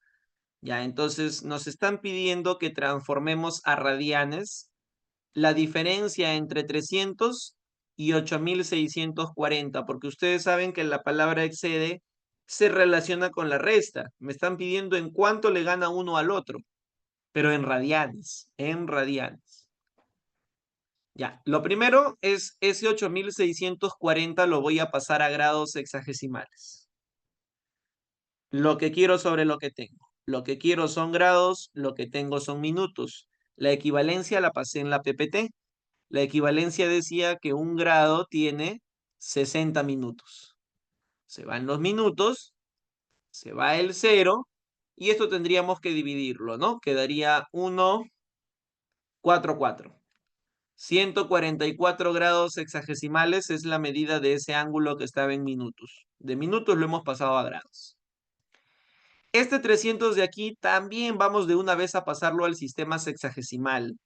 Speaker 1: Ya, entonces nos están pidiendo que transformemos a radianes la diferencia entre 300 y 8640, porque ustedes saben que la palabra excede se relaciona con la resta. Me están pidiendo en cuánto le gana uno al otro, pero en radianes, en radianes. Ya, lo primero es ese 8640 lo voy a pasar a grados sexagesimales. Lo que quiero sobre lo que tengo. Lo que quiero son grados, lo que tengo son minutos. La equivalencia la pasé en la PPT. La equivalencia decía que un grado tiene 60 minutos. Se van los minutos, se va el 0, y esto tendríamos que dividirlo, ¿no? Quedaría 1, 4, 4. 144 grados sexagesimales es la medida de ese ángulo que estaba en minutos. De minutos lo hemos pasado a grados. Este 300 de aquí también vamos de una vez a pasarlo al sistema sexagesimal,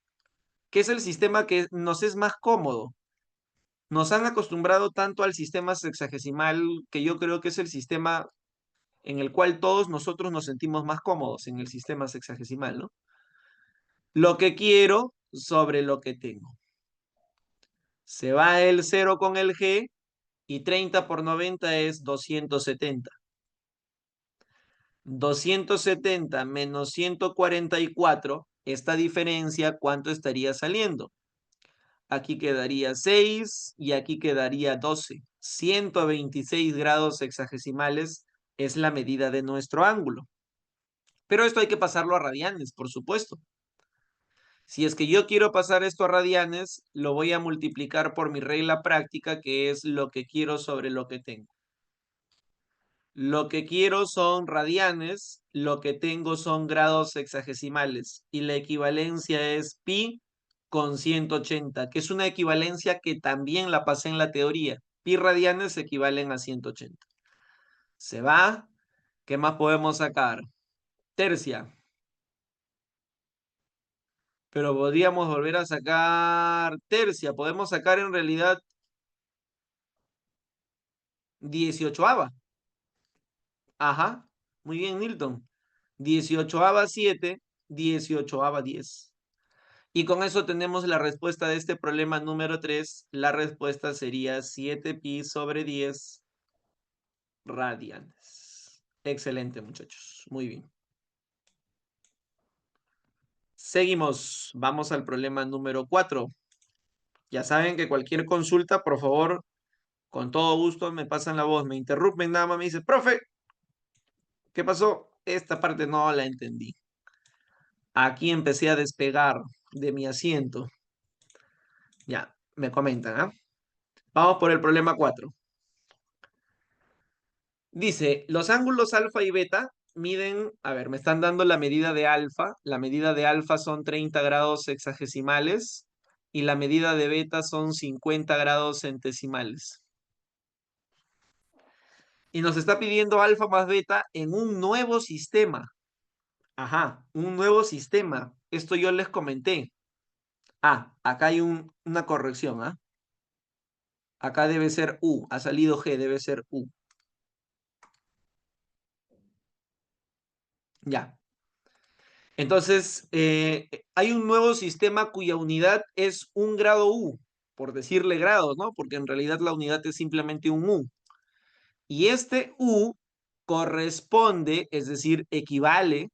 Speaker 1: que es el sistema que nos es más cómodo. Nos han acostumbrado tanto al sistema sexagesimal que yo creo que es el sistema en el cual todos nosotros nos sentimos más cómodos, en el sistema sexagesimal, ¿no? Lo que quiero sobre lo que tengo. Se va el 0 con el G y 30 por 90 es 270. 270 menos 144, esta diferencia, ¿cuánto estaría saliendo? Aquí quedaría 6 y aquí quedaría 12. 126 grados sexagesimales es la medida de nuestro ángulo. Pero esto hay que pasarlo a radianes, por supuesto. Si es que yo quiero pasar esto a radianes, lo voy a multiplicar por mi regla práctica, que es lo que quiero sobre lo que tengo. Lo que quiero son radianes, lo que tengo son grados sexagesimales, y la equivalencia es pi con 180, que es una equivalencia que también la pasé en la teoría. Pi radianes equivalen a 180. Se va. ¿Qué más podemos sacar? Tercia. Pero podríamos volver a sacar tercia. Podemos sacar en realidad 18ava. Ajá. Muy bien, Nilton. 18ava 7, 18ava 10. Y con eso tenemos la respuesta de este problema número 3. La respuesta sería 7pi sobre 10 radianes. Excelente, muchachos. Muy bien. Seguimos. Vamos al problema número 4. Ya saben que cualquier consulta, por favor, con todo gusto me pasan la voz, me interrumpen nada más, me dicen, profe, ¿qué pasó? Esta parte no la entendí. Aquí empecé a despegar de mi asiento. Ya, me comentan, ¿ah? Vamos por el problema 4. Dice, los ángulos alfa y beta miden, a ver, me están dando la medida de alfa. La medida de alfa son 30 grados sexagesimales y la medida de beta son 50 grados centesimales. Y nos está pidiendo alfa más beta en un nuevo sistema. Ajá, un nuevo sistema. Esto yo les comenté. Ah, acá hay una corrección, ¿ah? Acá debe ser U, ha salido G, debe ser U. Ya. Entonces, hay un nuevo sistema cuya unidad es un grado U, por decirle grado, ¿no? Porque en realidad la unidad es simplemente un U. Y este U corresponde, es decir, equivale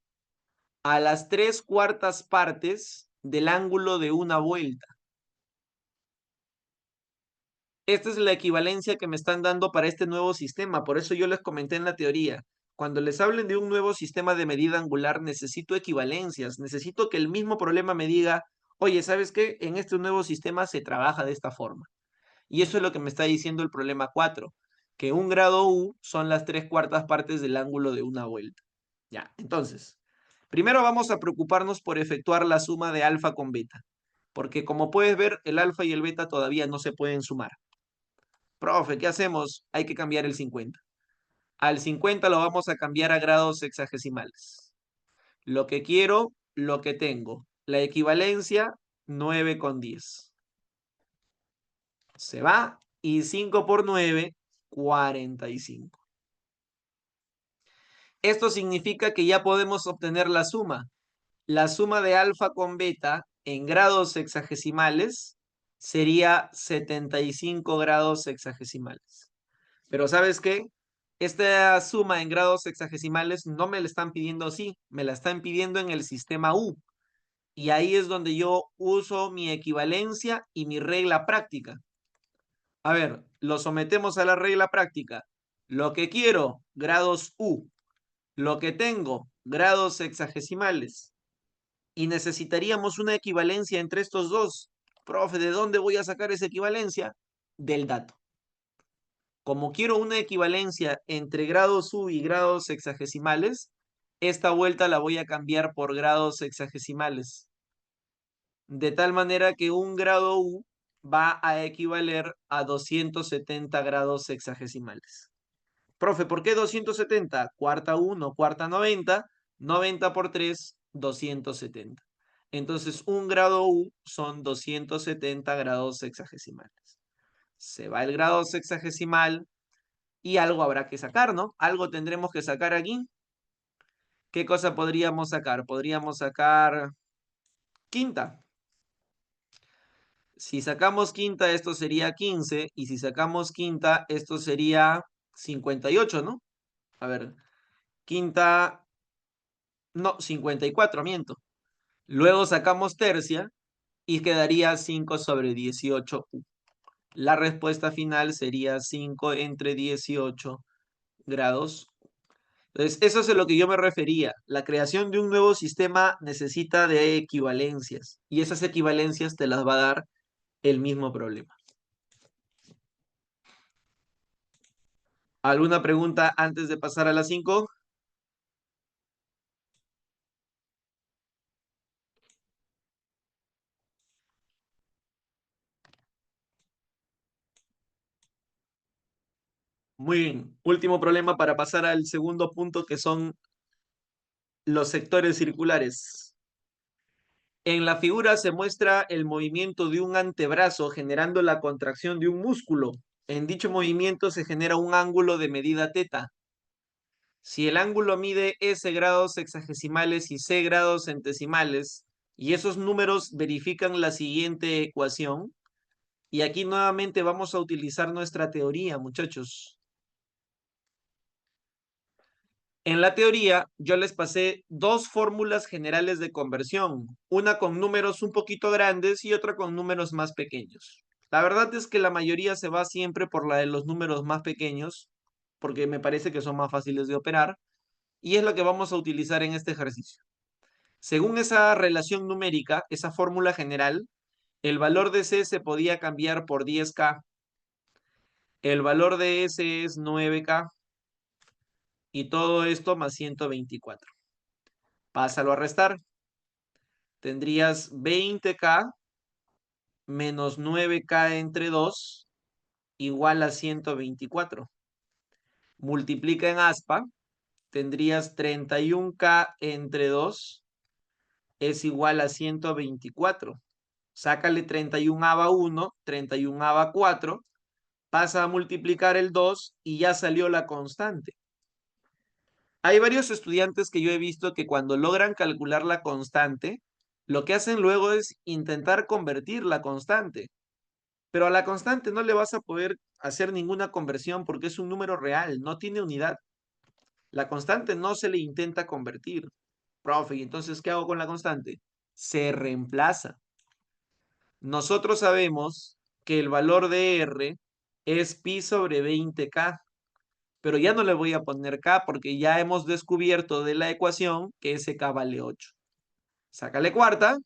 Speaker 1: a las 3/4 partes del ángulo de una vuelta. Esta es la equivalencia que me están dando para este nuevo sistema. Por eso yo les comenté en la teoría. Cuando les hablen de un nuevo sistema de medida angular, necesito equivalencias. Necesito que el mismo problema me diga, oye, ¿sabes qué? En este nuevo sistema se trabaja de esta forma. Y eso es lo que me está diciendo el problema 4, que un grado U son las 3/4 partes del ángulo de una vuelta. Ya, entonces, primero vamos a preocuparnos por efectuar la suma de alfa con beta. Porque como puedes ver, el alfa y el beta todavía no se pueden sumar. Profe, ¿qué hacemos? Hay que cambiar el 50. Al 50 lo vamos a cambiar a grados sexagesimales. Lo que quiero, lo que tengo. La equivalencia, 9,10. Se va y 5 por 9, 45. Esto significa que ya podemos obtener la suma. La suma de alfa con beta en grados sexagesimales sería 75 grados sexagesimales. Pero ¿sabes qué? Esta suma en grados sexagesimales no me la están pidiendo así, me la están pidiendo en el sistema U. Y ahí es donde yo uso mi equivalencia y mi regla práctica. A ver, lo sometemos a la regla práctica. Lo que quiero, grados U. Lo que tengo, grados sexagesimales. Y necesitaríamos una equivalencia entre estos dos. Profe, ¿de dónde voy a sacar esa equivalencia? Del dato. Como quiero una equivalencia entre grados U y grados sexagesimales, esta vuelta la voy a cambiar por grados sexagesimales. De tal manera que un grado U va a equivaler a 270 grados sexagesimales. Profe, ¿por qué 270? Cuarta 1, cuarta 90, 90 por 3, 270. Entonces, un grado U son 270 grados sexagesimales. Se va el grado sexagesimal y algo habrá que sacar, ¿no? Algo tendremos que sacar aquí. ¿Qué cosa podríamos sacar? Podríamos sacar quinta. Si sacamos quinta, esto sería 15. Y si sacamos quinta, esto sería 58, ¿no? A ver, quinta, no, 54, miento. Luego sacamos tercia y quedaría 5 sobre 18. La respuesta final sería 5 entre 18 grados. Entonces, eso es a lo que yo me refería. La creación de un nuevo sistema necesita de equivalencias y esas equivalencias te las va a dar el mismo problema. ¿Alguna pregunta antes de pasar a las 5? Muy bien. Último problema para pasar al segundo punto, que son los sectores circulares. En la figura se muestra el movimiento de un antebrazo generando la contracción de un músculo. En dicho movimiento se genera un ángulo de medida teta. Si el ángulo mide S grados sexagesimales y C grados centesimales, y esos números verifican la siguiente ecuación, y aquí nuevamente vamos a utilizar nuestra teoría, muchachos. En la teoría, yo les pasé dos fórmulas generales de conversión, una con números un poquito grandes y otra con números más pequeños. La verdad es que la mayoría se va siempre por la de los números más pequeños, porque me parece que son más fáciles de operar, y es lo que vamos a utilizar en este ejercicio. Según esa relación numérica, esa fórmula general, el valor de C se podía cambiar por 10K, el valor de S es 9K, y todo esto más 124. Pásalo a restar. Tendrías 20K menos 9K entre 2 igual a 124. Multiplica en aspa, tendrías 31K entre 2 es igual a 124. Sácale 31 a 1, 31 a 4, pasa a multiplicar el 2 y ya salió la constante. Hay varios estudiantes que yo he visto que cuando logran calcular la constante, lo que hacen luego es intentar convertir la constante. Pero a la constante no le vas a poder hacer ninguna conversión porque es un número real, no tiene unidad. La constante no se le intenta convertir. Profe, ¿y entonces qué hago con la constante? Se reemplaza. Nosotros sabemos que el valor de R es pi sobre 20K, pero ya no le voy a poner K porque ya hemos descubierto de la ecuación que ese K vale 8. Sácale cuarta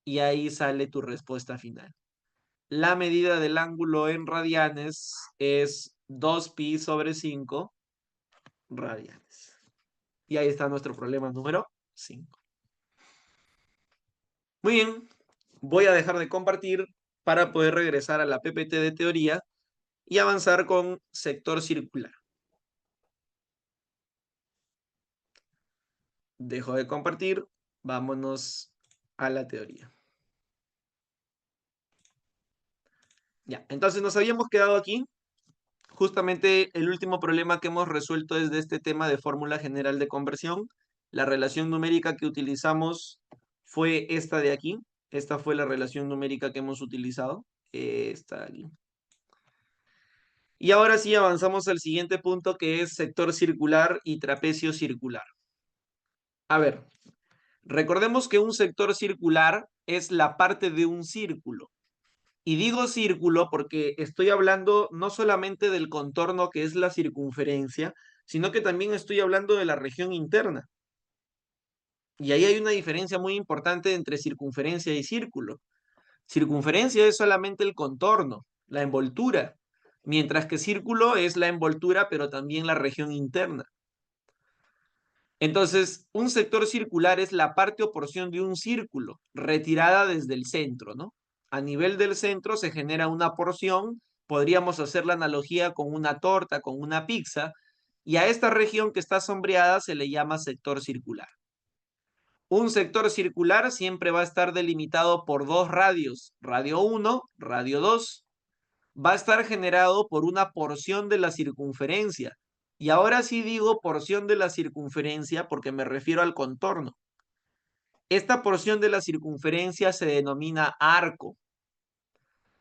Speaker 1: y ahí sale tu respuesta final. La medida del ángulo en radianes es 2pi sobre 5 radianes. Y ahí está nuestro problema número 5. Muy bien. Voy a dejar de compartir para poder regresar a la PPT de teoría y avanzar con sector circular. Dejo de compartir, vámonos a la teoría. Ya, entonces nos habíamos quedado aquí. Justamente el último problema que hemos resuelto es de este tema de fórmula general de conversión. La relación numérica que utilizamos fue esta de aquí. Esta fue la relación numérica que hemos utilizado. Esta de aquí. Y ahora sí avanzamos al siguiente punto, que es sector circular y trapecio circular. A ver, recordemos que un sector circular es la parte de un círculo. Y digo círculo porque estoy hablando no solamente del contorno que es la circunferencia, sino que también estoy hablando de la región interna. Y ahí hay una diferencia muy importante entre circunferencia y círculo. Circunferencia es solamente el contorno, la envoltura, mientras que círculo es la envoltura, pero también la región interna. Entonces, un sector circular es la parte o porción de un círculo, retirada desde el centro, ¿no? A nivel del centro se genera una porción, podríamos hacer la analogía con una torta, con una pizza, y a esta región que está sombreada se le llama sector circular. Un sector circular siempre va a estar delimitado por dos radios, radio 1, radio 2. Va a estar generado por una porción de la circunferencia. Y ahora sí digo porción de la circunferencia porque me refiero al contorno. Esta porción de la circunferencia se denomina arco.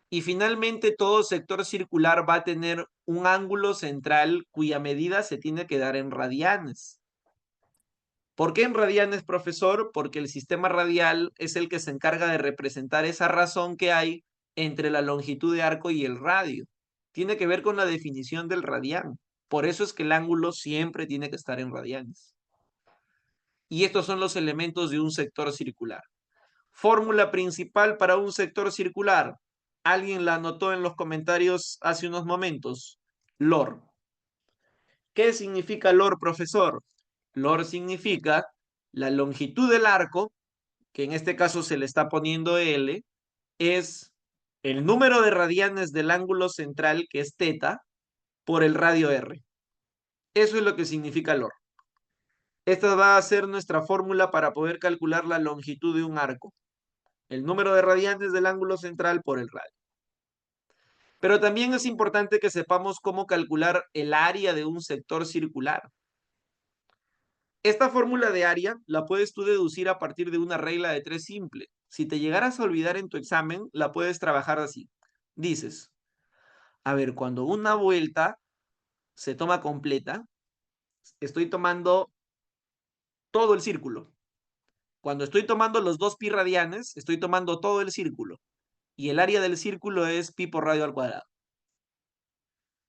Speaker 1: Y finalmente todo sector circular va a tener un ángulo central cuya medida se tiene que dar en radianes. ¿Por qué en radianes, profesor? Porque el sistema radial es el que se encarga de representar esa razón que hay entre la longitud de arco y el radio. Tiene que ver con la definición del radián. Por eso es que el ángulo siempre tiene que estar en radianes. Y estos son los elementos de un sector circular. Fórmula principal para un sector circular. Alguien la anotó en los comentarios hace unos momentos. LOR. ¿Qué significa LOR, profesor? LOR significa la longitud del arco, que en este caso se le está poniendo L, es el número de radianes del ángulo central, que es θ, por el radio R. Eso es lo que significa LOR. Esta va a ser nuestra fórmula para poder calcular la longitud de un arco. El número de radianes del ángulo central por el radio. Pero también es importante que sepamos cómo calcular el área de un sector circular. Esta fórmula de área la puedes tú deducir a partir de una regla de 3 simple. Si te llegaras a olvidar en tu examen, la puedes trabajar así. Dices, a ver, cuando una vuelta se toma completa, estoy tomando todo el círculo. Cuando estoy tomando los 2 pi radianes, estoy tomando todo el círculo. Y el área del círculo es pi por radio al cuadrado.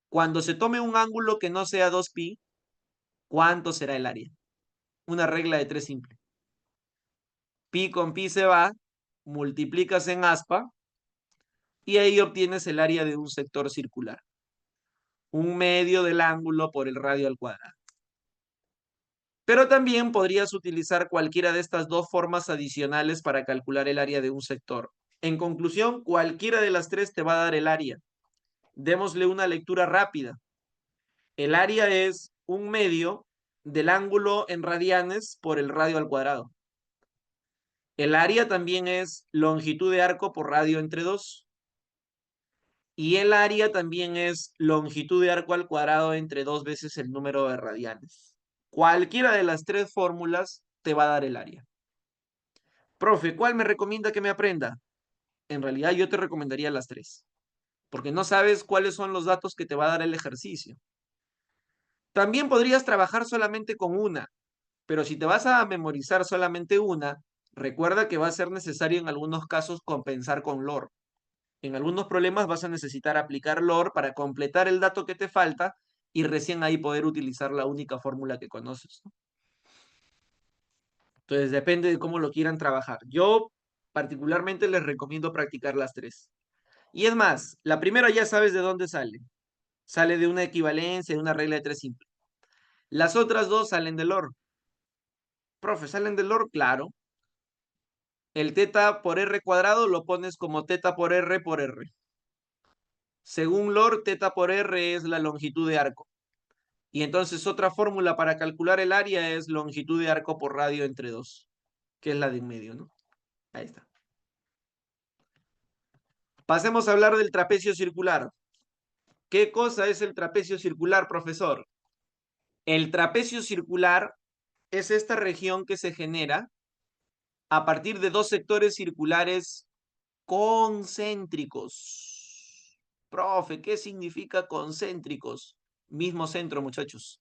Speaker 1: Cuando se tome un ángulo que no sea 2 pi, ¿cuánto será el área? Una regla de 3 simple. Pi con pi se va, multiplicas en aspa, y ahí obtienes el área de un sector circular. Un medio del ángulo por el radio al cuadrado. Pero también podrías utilizar cualquiera de estas dos formas adicionales para calcular el área de un sector. En conclusión, cualquiera de las tres te va a dar el área. Démosle una lectura rápida. El área es un medio del ángulo en radianes por el radio al cuadrado. El área también es longitud de arco por radio entre 2. Y el área también es longitud de arco al cuadrado entre 2 veces el número de radianes. Cualquiera de las tres fórmulas te va a dar el área. Profe, ¿cuál me recomienda que me aprenda? En realidad yo te recomendaría las tres, porque no sabes cuáles son los datos que te va a dar el ejercicio. También podrías trabajar solamente con una, pero si te vas a memorizar solamente una, recuerda que va a ser necesario en algunos casos compensar con LOR. En algunos problemas vas a necesitar aplicar LOR para completar el dato que te falta y recién ahí poder utilizar la única fórmula que conoces, ¿no? Entonces depende de cómo lo quieran trabajar. Yo particularmente les recomiendo practicar las tres. Y es más, la primera ya sabes de dónde sale. Sale de una equivalencia, de una regla de 3 simple. Las otras dos salen del LOR. Profe, ¿salen del LOR? Claro. El teta por r cuadrado lo pones como teta por r por r. Según Lor, teta por r es la longitud de arco. Y entonces otra fórmula para calcular el área es longitud de arco por radio entre 2, que es la de en medio, ¿no? Ahí está. Pasemos a hablar del trapecio circular. ¿Qué cosa es el trapecio circular, profesor? El trapecio circular es esta región que se genera a partir de dos sectores circulares concéntricos. Profe, ¿qué significa concéntricos? Mismo centro, muchachos.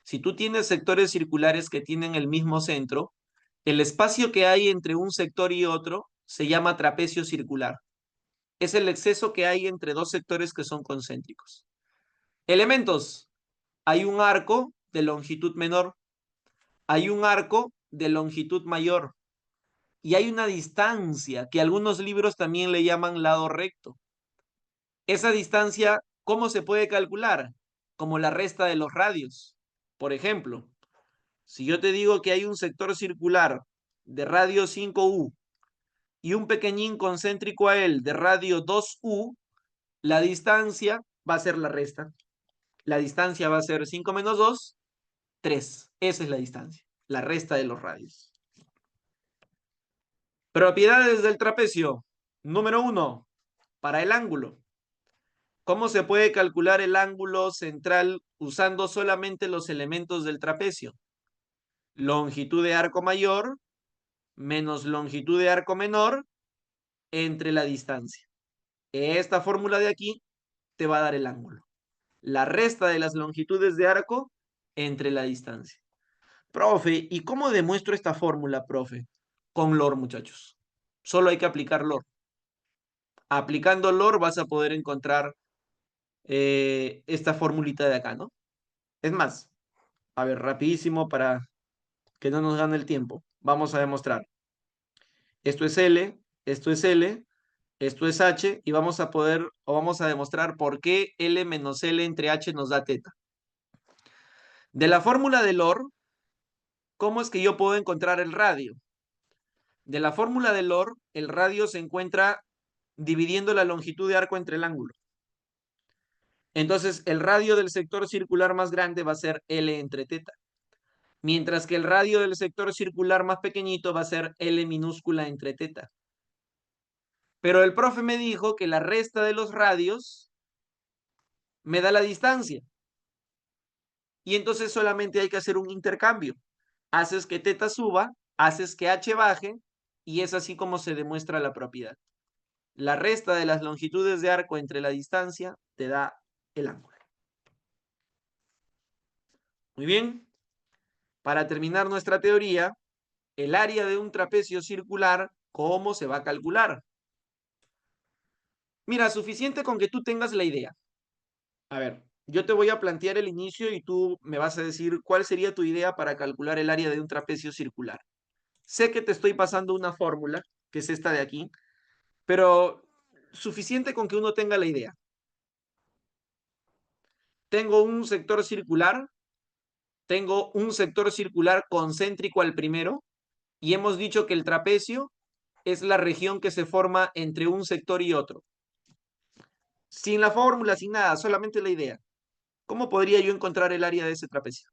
Speaker 1: Si tú tienes sectores circulares que tienen el mismo centro, el espacio que hay entre un sector y otro se llama trapecio circular. Es el exceso que hay entre dos sectores que son concéntricos. Elementos. Hay un arco de longitud menor, hay un arco de longitud mayor y hay una distancia que algunos libros también le llaman lado recto. Esa distancia, ¿cómo se puede calcular? Como la resta de los radios. Por ejemplo, si yo te digo que hay un sector circular de radio 5U y un pequeñín concéntrico a él de radio 2U, la distancia va a ser la resta. La distancia va a ser 5 menos 2, 3. Esa es la distancia, la resta de los radios. Propiedades del trapecio. Número 1. Para el ángulo. ¿Cómo se puede calcular el ángulo central usando solamente los elementos del trapecio? Longitud de arco mayor menos longitud de arco menor entre la distancia. Esta fórmula de aquí te va a dar el ángulo. La resta de las longitudes de arco entre la distancia. Profe, ¿y cómo demuestro esta fórmula, profe? Con LOR, muchachos. Solo hay que aplicar LOR. Aplicando LOR vas a poder encontrar esta formulita de acá, ¿no? Es más, a ver, rapidísimo para que no nos gane el tiempo. Vamos a demostrar. Esto es L, esto es L, esto es H, y vamos a demostrar por qué L menos L entre H nos da teta. De la fórmula de LOR, ¿cómo es que yo puedo encontrar el radio? De la fórmula de LOR, el radio se encuentra dividiendo la longitud de arco entre el ángulo. Entonces, el radio del sector circular más grande va a ser L entre teta, mientras que el radio del sector circular más pequeñito va a ser L minúscula entre teta. Pero el profe me dijo que la resta de los radios me da la distancia. Y entonces solamente hay que hacer un intercambio. Haces que teta suba, haces que H baje, y es así como se demuestra la propiedad. La resta de las longitudes de arco entre la distancia te da el ángulo. Muy bien. Para terminar nuestra teoría, el área de un trapecio circular, ¿cómo se va a calcular? Mira, suficiente con que tú tengas la idea. A ver, yo te voy a plantear el inicio y tú me vas a decir cuál sería tu idea para calcular el área de un trapecio circular. Sé que te estoy pasando una fórmula, que es esta de aquí, pero suficiente con que uno tenga la idea. Tengo un sector circular, tengo un sector circular concéntrico al primero, y hemos dicho que el trapecio es la región que se forma entre un sector y otro. Sin la fórmula, sin nada, solamente la idea. ¿Cómo podría yo encontrar el área de ese trapecio?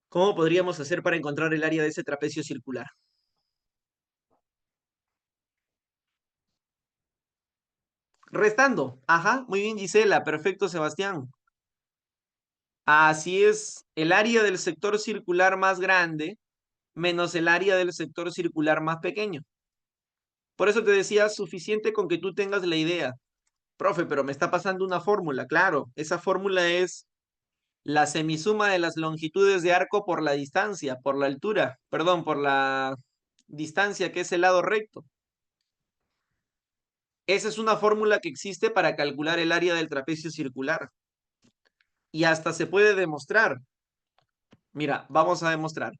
Speaker 1: ¿Cómo podríamos hacer para encontrar el área de ese trapecio circular? Restando. Ajá, muy bien, Gisela. Perfecto, Sebastián. Así es, el área del sector circular más grande menos el área del sector circular más pequeño. Por eso te decía, suficiente con que tú tengas la idea. Profe, pero me está pasando una fórmula. Claro, esa fórmula es la semisuma de las longitudes de arco por la distancia, por la altura, perdón, por la distancia que es el lado recto. Esa es una fórmula que existe para calcular el área del trapecio circular. Y hasta se puede demostrar. Mira, vamos a demostrar.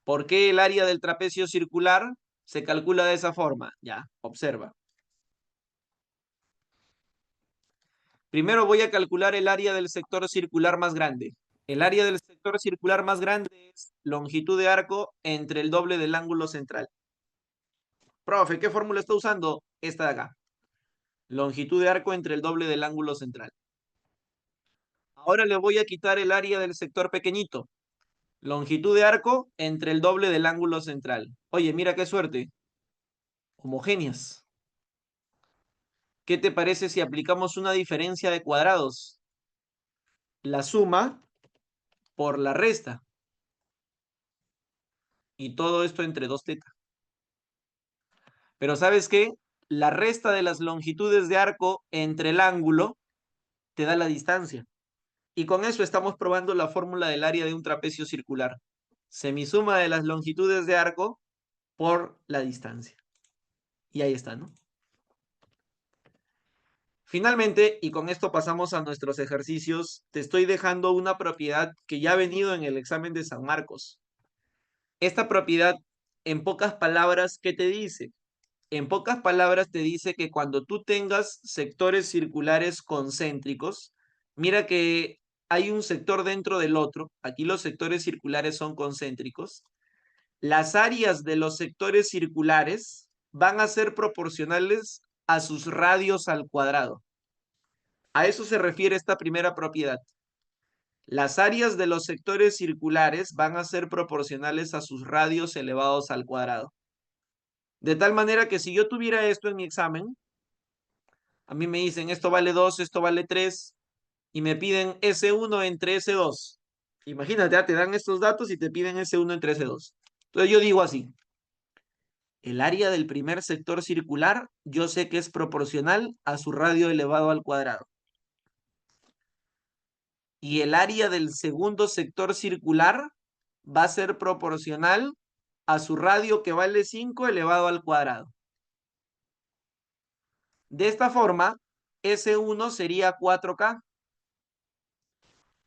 Speaker 1: ¿Por qué el área del trapecio circular se calcula de esa forma? Ya, observa. Primero voy a calcular el área del sector circular más grande. El área del sector circular más grande es longitud de arco entre el doble del ángulo central. Profe, ¿qué fórmula está usando? Esta de acá. Longitud de arco entre el doble del ángulo central. Ahora le voy a quitar el área del sector pequeñito. Longitud de arco entre el doble del ángulo central. Oye, mira qué suerte. Homogéneas. ¿Qué te parece si aplicamos una diferencia de cuadrados? La suma por la resta. Y todo esto entre 2θ. Pero ¿sabes qué? La resta de las longitudes de arco entre el ángulo te da la distancia. Y con eso estamos probando la fórmula del área de un trapecio circular. Semisuma de las longitudes de arco por la distancia. Y ahí está, ¿no? Finalmente, y con esto pasamos a nuestros ejercicios, te estoy dejando una propiedad que ya ha venido en el examen de San Marcos. Esta propiedad, en pocas palabras, ¿qué te dice? En pocas palabras te dice que cuando tú tengas sectores circulares concéntricos, mira que hay un sector dentro del otro, aquí los sectores circulares son concéntricos, las áreas de los sectores circulares van a ser proporcionales a sus radios al cuadrado. A eso se refiere esta primera propiedad. Las áreas de los sectores circulares van a ser proporcionales a sus radios elevados al cuadrado. De tal manera que si yo tuviera esto en mi examen, a mí me dicen esto vale 2, esto vale 3, y me piden S1 entre S2. Imagínate, te dan estos datos y te piden S1 entre S2. Entonces yo digo así, el área del primer sector circular yo sé que es proporcional a su radio elevado al cuadrado. Y el área del segundo sector circular va a ser proporcional a su radio que vale 5 elevado al cuadrado. De esta forma, S1 sería 4K.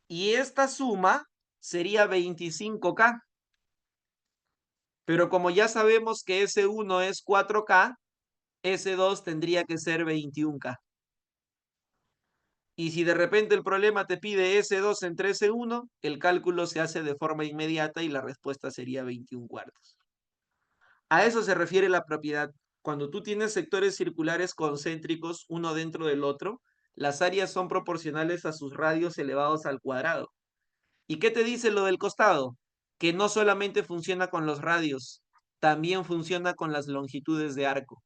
Speaker 1: Y esta suma sería 25K. Pero como ya sabemos que S1 es 4K, S2 tendría que ser 21K. Y si de repente el problema te pide S2 entre S1, el cálculo se hace de forma inmediata y la respuesta sería 21 cuartos. A eso se refiere la propiedad. Cuando tú tienes sectores circulares concéntricos uno dentro del otro, las áreas son proporcionales a sus radios elevados al cuadrado. ¿Y qué te dice lo del costado? Que no solamente funciona con los radios, también funciona con las longitudes de arco.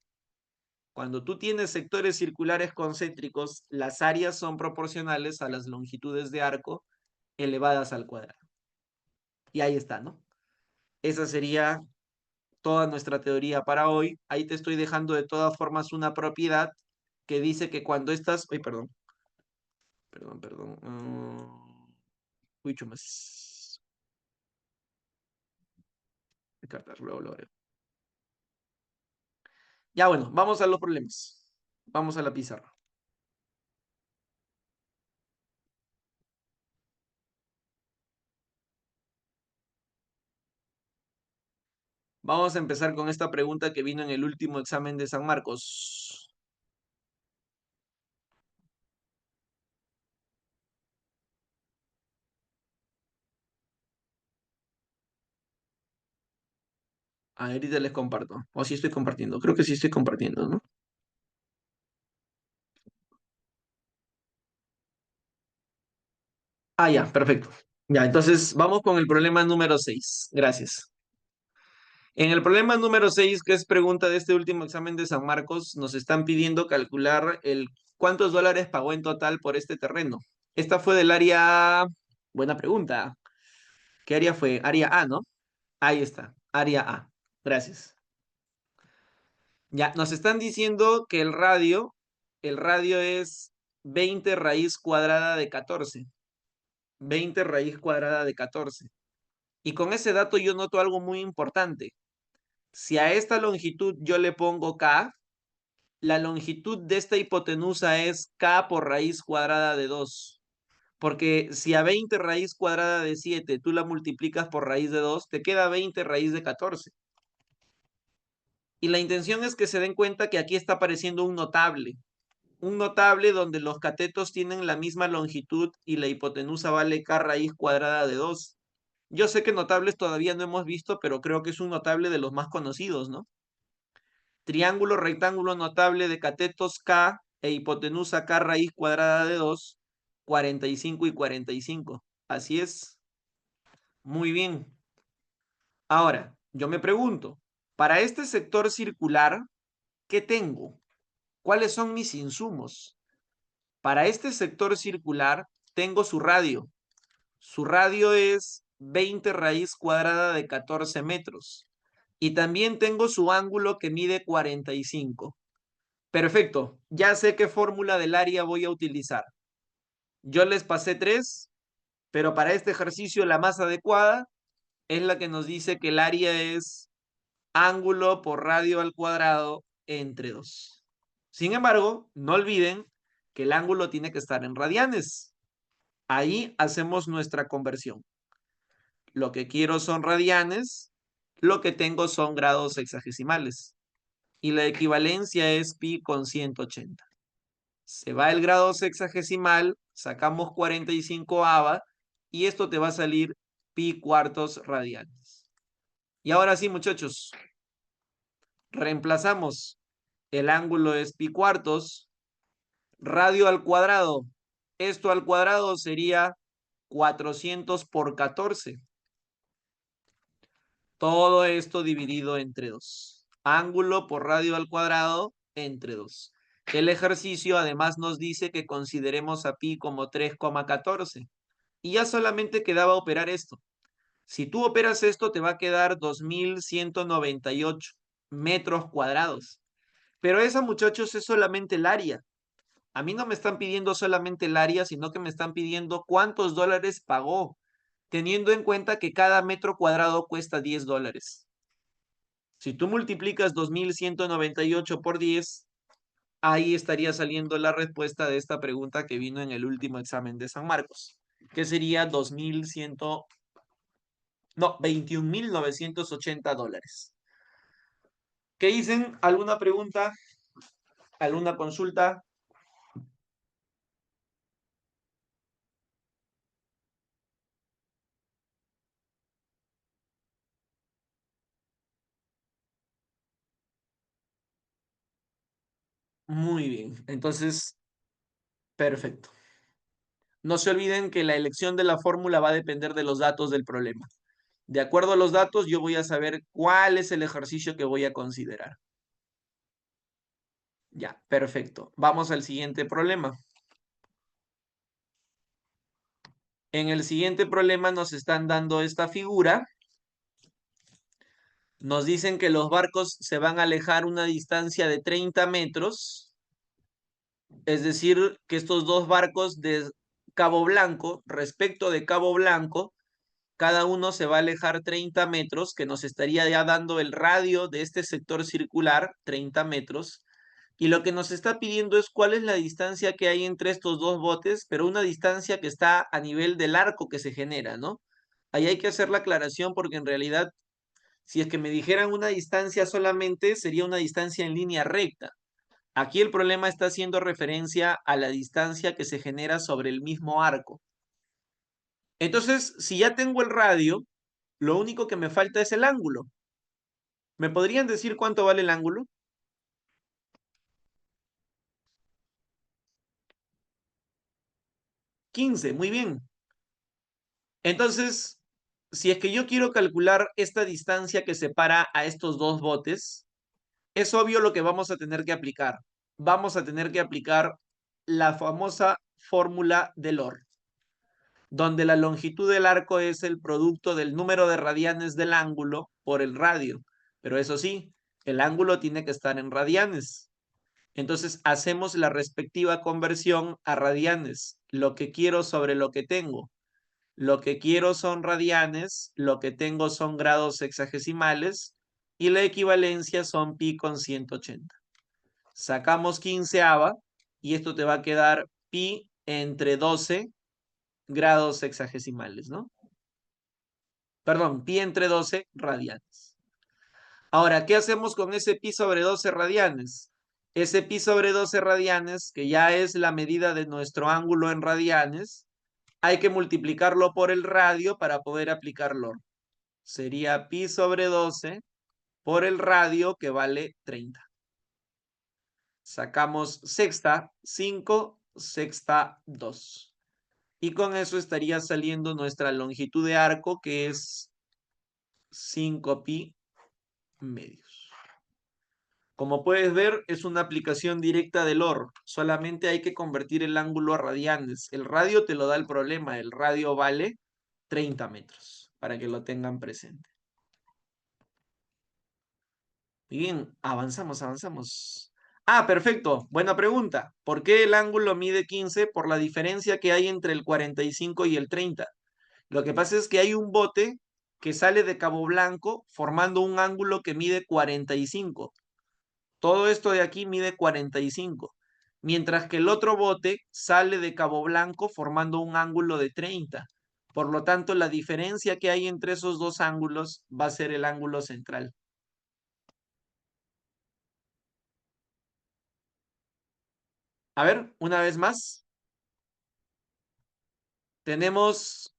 Speaker 1: Cuando tú tienes sectores circulares concéntricos, las áreas son proporcionales a las longitudes de arco elevadas al cuadrado. Y ahí está, ¿no? Esa sería toda nuestra teoría para hoy. Ahí te estoy dejando de todas formas una propiedad que dice que cuando estas... Ay, perdón. Uy, chumas. Cartas, luego lo haré. Ya bueno, vamos a los problemas. Vamos a la pizarra. Vamos a empezar con esta pregunta que vino en el último examen de San Marcos. Ahorita les comparto. O sí estoy compartiendo. Creo que sí estoy compartiendo, ¿no? Ah, ya, perfecto. Ya, entonces vamos con el problema número 6. Gracias. En el problema número 6, que es pregunta de este último examen de San Marcos, nos están pidiendo calcular el cuántos dólares pagó en total por este terreno. Esta fue del área... Buena pregunta. ¿Qué área fue? Área A, ¿no? Ahí está, área A. Gracias. Ya, nos están diciendo que el radio es 20 raíz cuadrada de 14. 20 raíz cuadrada de 14. Y con ese dato yo noto algo muy importante. Si a esta longitud yo le pongo K, la longitud de esta hipotenusa es K por raíz cuadrada de 2. Porque si a 20 raíz cuadrada de 7 tú la multiplicas por raíz de 2, te queda 20 raíz de 14. Y la intención es que se den cuenta que aquí está apareciendo un notable. un notable donde los catetos tienen la misma longitud y la hipotenusa vale k raíz cuadrada de 2. Yo sé que notables todavía no hemos visto, pero creo que es un notable de los más conocidos, ¿no? Triángulo rectángulo notable de catetos K e hipotenusa K raíz cuadrada de 2, 45 y 45. Así es. Muy bien. Ahora, yo me pregunto, para este sector circular, ¿qué tengo? ¿Cuáles son mis insumos? Para este sector circular, tengo su radio. Su radio es 20 raíz cuadrada de 14 metros. Y también tengo su ángulo que mide 45. Perfecto, ya sé qué fórmula del área voy a utilizar. Yo les pasé 3, pero para este ejercicio la más adecuada es la que nos dice que el área es ángulo por radio al cuadrado entre 2. Sin embargo, no olviden que el ángulo tiene que estar en radianes. Ahí hacemos nuestra conversión. Lo que quiero son radianes, lo que tengo son grados sexagesimales. Y la equivalencia es pi con 180. Se va el grado sexagesimal, sacamos 45 ava y esto te va a salir pi cuartos radianes. Y ahora sí, muchachos, reemplazamos. El ángulo es pi cuartos, radio al cuadrado. Esto al cuadrado sería 400 por 14. Todo esto dividido entre 2. Ángulo por radio al cuadrado entre 2. El ejercicio además nos dice que consideremos a pi como 3,14. Y ya solamente quedaba operar esto. Si tú operas esto, te va a quedar 2198 metros cuadrados. Pero esa, muchachos, es solamente el área. A mí no me están pidiendo solamente el área, sino que me están pidiendo cuántos dólares pagó, teniendo en cuenta que cada metro cuadrado cuesta $10. Si tú multiplicas 2198 por 10, ahí estaría saliendo la respuesta de esta pregunta que vino en el último examen de San Marcos, que sería 21.980 dólares. ¿Qué dicen? ¿Alguna pregunta? ¿Alguna consulta? Muy bien, entonces, perfecto. No se olviden que la elección de la fórmula va a depender de los datos del problema. De acuerdo a los datos, yo voy a saber cuál es el ejercicio que voy a considerar. Ya, perfecto. Vamos al siguiente problema. En el siguiente problema nos están dando esta figura. Nos dicen que los barcos se van a alejar una distancia de 30 metros. Es decir, que estos dos barcos de Cabo Blanco, respecto de Cabo Blanco, cada uno se va a alejar 30 metros, que nos estaría ya dando el radio de este sector circular, 30 metros. Y lo que nos está pidiendo es cuál es la distancia que hay entre estos dos botes, pero una distancia que está a nivel del arco que se genera, ¿no? Ahí hay que hacer la aclaración porque en realidad, si es que me dijeran una distancia solamente, sería una distancia en línea recta. Aquí el problema está haciendo referencia a la distancia que se genera sobre el mismo arco. Entonces, si ya tengo el radio, lo único que me falta es el ángulo. ¿Me podrían decir cuánto vale el ángulo? 15, muy bien. Entonces, si es que yo quiero calcular esta distancia que separa a estos dos botes, es obvio lo que vamos a tener que aplicar. Vamos a tener que aplicar la famosa fórmula del OR, donde la longitud del arco es el producto del número de radianes del ángulo por el radio. Pero eso sí, el ángulo tiene que estar en radianes. Entonces hacemos la respectiva conversión a radianes. Lo que quiero sobre lo que tengo. Lo que quiero son radianes, lo que tengo son grados sexagesimales y la equivalencia son pi con 180. Sacamos 15ava y esto te va a quedar pi entre 12 grados sexagesimales, ¿no? Perdón, pi entre 12 radianes. Ahora, ¿qué hacemos con ese pi sobre 12 radianes? ese pi sobre 12 radianes, que ya es la medida de nuestro ángulo en radianes, hay que multiplicarlo por el radio para poder aplicar LOR. Sería pi sobre 12 por el radio, que vale 30. Sacamos sexta, 5, sexta, 2. Y con eso estaría saliendo nuestra longitud de arco, que es 5 pi medios. Como puedes ver, es una aplicación directa del LOR. Solamente hay que convertir el ángulo a radianes. El radio te lo da el problema. El radio vale 30 metros, para que lo tengan presente. Bien, avanzamos. Ah, perfecto. Buena pregunta. ¿Por qué el ángulo mide 15? Por la diferencia que hay entre el 45 y el 30. Lo que pasa es que hay un bote que sale de Cabo Blanco formando un ángulo que mide 45. Todo esto de aquí mide 45. Mientras que el otro bote sale de Cabo Blanco formando un ángulo de 30. Por lo tanto, la diferencia que hay entre esos dos ángulos va a ser el ángulo central. A ver, una vez más. Tenemos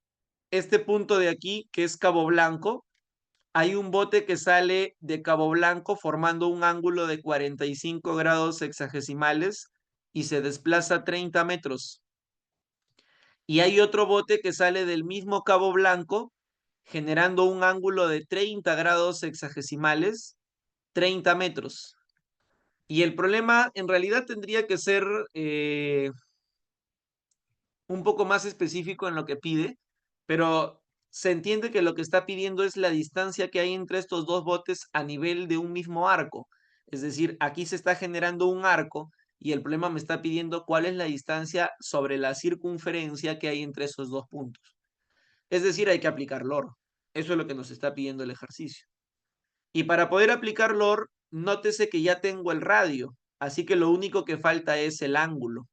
Speaker 1: este punto de aquí que es Cabo Blanco. Hay un bote que sale de Cabo Blanco formando un ángulo de 45 grados sexagesimales y se desplaza 30 metros. Y hay otro bote que sale del mismo Cabo Blanco generando un ángulo de 30 grados sexagesimales, 30 metros. Y el problema en realidad tendría que ser un poco más específico en lo que pide, pero se entiende que lo que está pidiendo es la distancia que hay entre estos dos botes a nivel de un mismo arco. Es decir, aquí se está generando un arco y el problema me está pidiendo cuál es la distancia sobre la circunferencia que hay entre esos dos puntos. Es decir, hay que aplicar LOR. Eso es lo que nos está pidiendo el ejercicio. Y para poder aplicar LOR, nótese que ya tengo el radio, así que lo único que falta es el ángulo.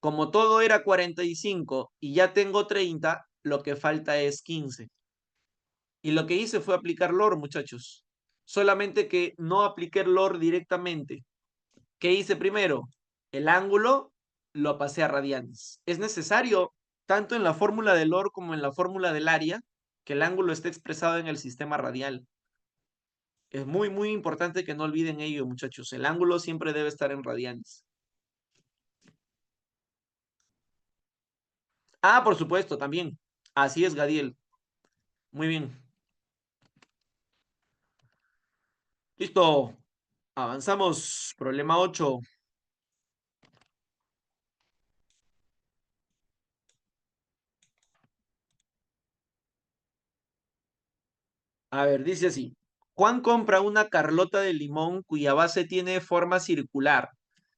Speaker 1: Como todo era 45 y ya tengo 30, lo que falta es 15. Y lo que hice fue aplicar LOR, muchachos. Solamente que no apliqué LOR directamente. ¿Qué hice primero? El ángulo lo pasé a radianes. Es necesario, tanto en la fórmula de LOR como en la fórmula del área, que el ángulo esté expresado en el sistema radial. Es muy importante que no olviden ello, muchachos. El ángulo siempre debe estar en radianes. Ah, por supuesto, también. Así es, Gadiel. Muy bien. Listo. Avanzamos. Problema 8. A ver, dice así. Juan compra una carlota de limón cuya base tiene forma circular.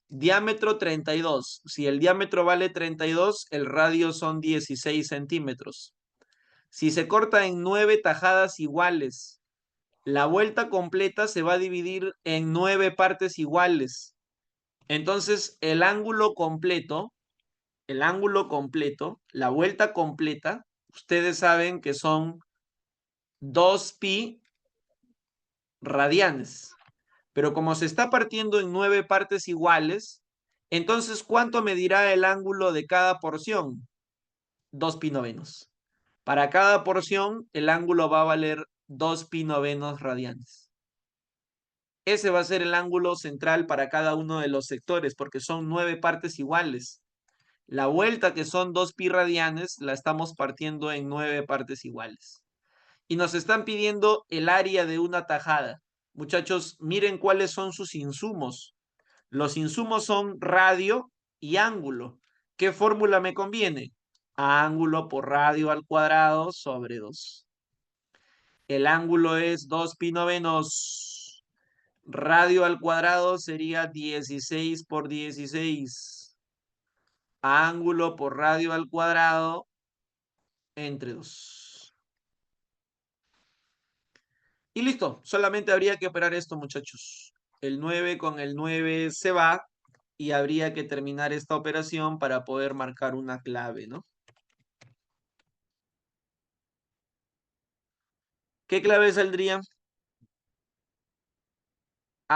Speaker 1: Diámetro 32. Si el diámetro vale 32, el radio son 16 centímetros. Si se corta en 9 tajadas iguales, la vuelta completa se va a dividir en 9 partes iguales. Entonces, la vuelta completa, ustedes saben que son 2 pi radianes. Pero como se está partiendo en 9 partes iguales, entonces, ¿cuánto medirá el ángulo de cada porción? 2 pi novenos. Para cada porción, el ángulo va a valer 2 pi novenos radianes. Ese va a ser el ángulo central para cada uno de los sectores, porque son 9 partes iguales. La vuelta, que son 2 pi radianes, la estamos partiendo en 9 partes iguales. Y nos están pidiendo el área de una tajada. Muchachos, miren cuáles son sus insumos. Los insumos son radio y ángulo. ¿Qué fórmula me conviene? Ángulo por radio al cuadrado sobre 2. El ángulo es 2 pi novenos. Radio al cuadrado sería 16 por 16. Ángulo por radio al cuadrado entre 2. Y listo, solamente habría que operar esto, muchachos. El 9 con el 9 se va y habría que terminar esta operación para poder marcar una clave, ¿no? ¿Qué clave saldría?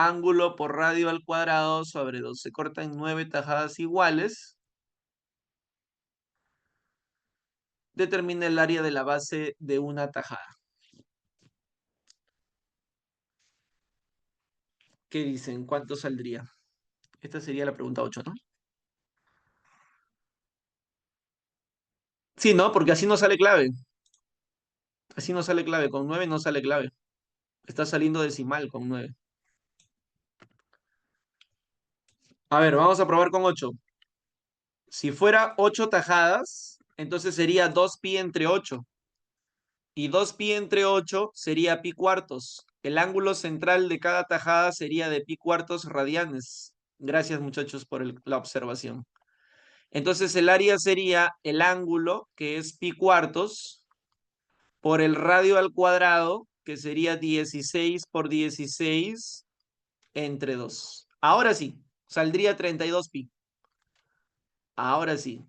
Speaker 1: ángulo por radio al cuadrado sobre 2. Se cortan 9 tajadas iguales. Determina el área de la base de una tajada. ¿Qué dicen? ¿Cuánto saldría? Esta sería la pregunta 8, ¿no? Sí, ¿no? Porque así no sale clave. Así no sale clave. Con 9 no sale clave. Está saliendo decimal con 9. A ver, vamos a probar con 8. Si fuera 8 tajadas, entonces sería 2pi entre 8. Y 2pi entre 8 sería pi cuartos. El ángulo central de cada tajada sería de pi cuartos radianes. Gracias, muchachos, por la observación. Entonces el área sería el ángulo, que es pi cuartos, por el radio al cuadrado, que sería 16 por 16 entre 2. Ahora sí, saldría 32 pi. Ahora sí,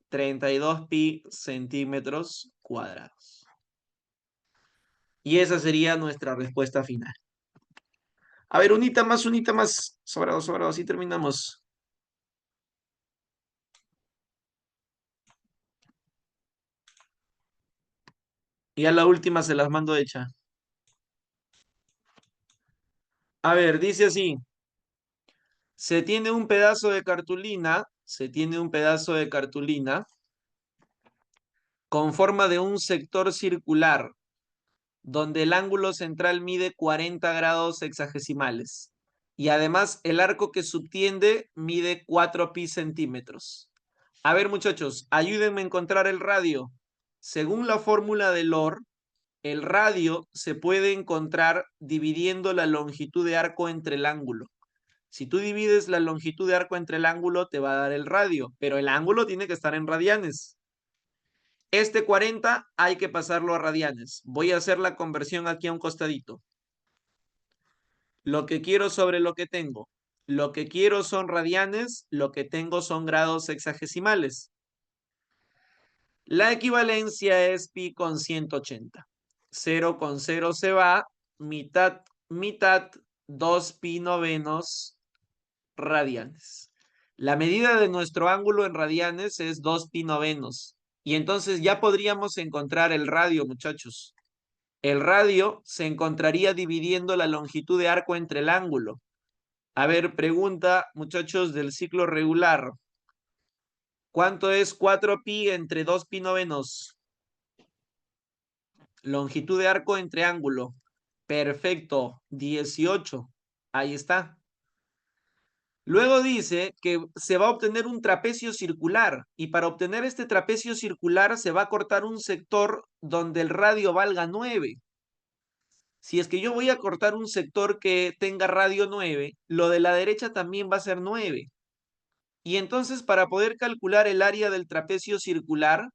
Speaker 1: 32 pi centímetros cuadrados. Y esa sería nuestra respuesta final. A ver, unita más. Sobrado, sobrado, así terminamos. Y a la última se las mando hecha. A ver, dice así. Se tiene un pedazo de cartulina con forma de un sector circular, donde el ángulo central mide 40 grados hexagesimales. Y además el arco que subtiende mide 4 pi centímetros. A ver, muchachos, ayúdenme a encontrar el radio. Según la fórmula de Lohr, el radio se puede encontrar dividiendo la longitud de arco entre el ángulo. Si tú divides la longitud de arco entre el ángulo, te va a dar el radio, pero el ángulo tiene que estar en radianes. Este 40 hay que pasarlo a radianes. Voy a hacer la conversión aquí a un costadito. Lo que quiero sobre lo que tengo. Lo que quiero son radianes, lo que tengo son grados hexagesimales. La equivalencia es pi con 180. 0 con 0 se va, mitad, 2 pi novenos radianes. La medida de nuestro ángulo en radianes es 2 pi novenos. Y entonces ya podríamos encontrar el radio, muchachos. El radio se encontraría dividiendo la longitud de arco entre el ángulo. A ver, pregunta, muchachos, del ciclo regular. ¿Cuánto es 4 pi entre 2 pi novenos? Longitud de arco entre ángulo. Perfecto, 18. Ahí está. Luego dice que se va a obtener un trapecio circular y para obtener este trapecio circular se va a cortar un sector donde el radio valga 9. Si es que yo voy a cortar un sector que tenga radio 9, lo de la derecha también va a ser 9. Y entonces para poder calcular el área del trapecio circular,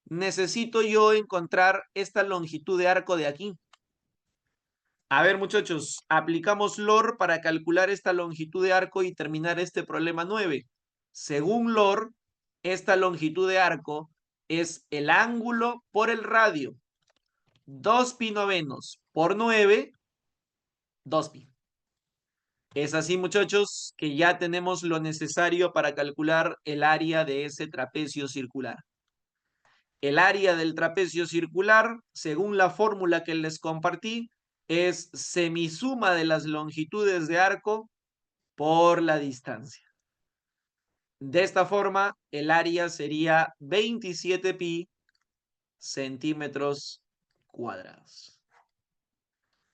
Speaker 1: necesito yo encontrar esta longitud de arco de aquí. A ver, muchachos, aplicamos Lohr para calcular esta longitud de arco y terminar este problema 9. Según Lohr, esta longitud de arco es el ángulo por el radio. 2 pi novenos por 9, 2 pi. Es así, muchachos, que ya tenemos lo necesario para calcular el área de ese trapecio circular. El área del trapecio circular, según la fórmula que les compartí, es semisuma de las longitudes de arco por la distancia. De esta forma, el área sería 27 pi centímetros cuadrados.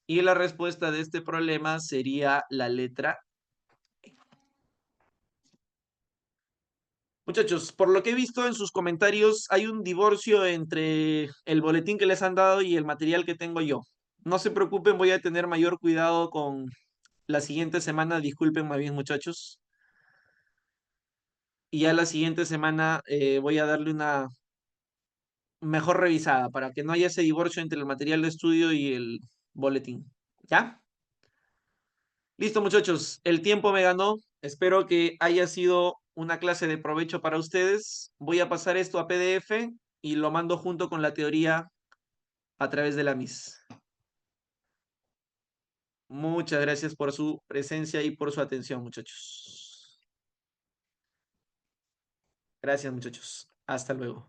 Speaker 1: Y la respuesta de este problema sería la letra E. Muchachos, por lo que he visto en sus comentarios, hay un divorcio entre el boletín que les han dado y el material que tengo yo. No se preocupen, voy a tener mayor cuidado con la siguiente semana. Disculpen más bien, muchachos. Y ya la siguiente semana voy a darle una mejor revisada para que no haya ese divorcio entre el material de estudio y el boletín. ¿Ya? Listo, muchachos. El tiempo me ganó. Espero que haya sido una clase de provecho para ustedes. Voy a pasar esto a PDF y lo mando junto con la teoría a través de la MIS. Muchas gracias por su presencia y por su atención, muchachos. Gracias, muchachos. Hasta luego.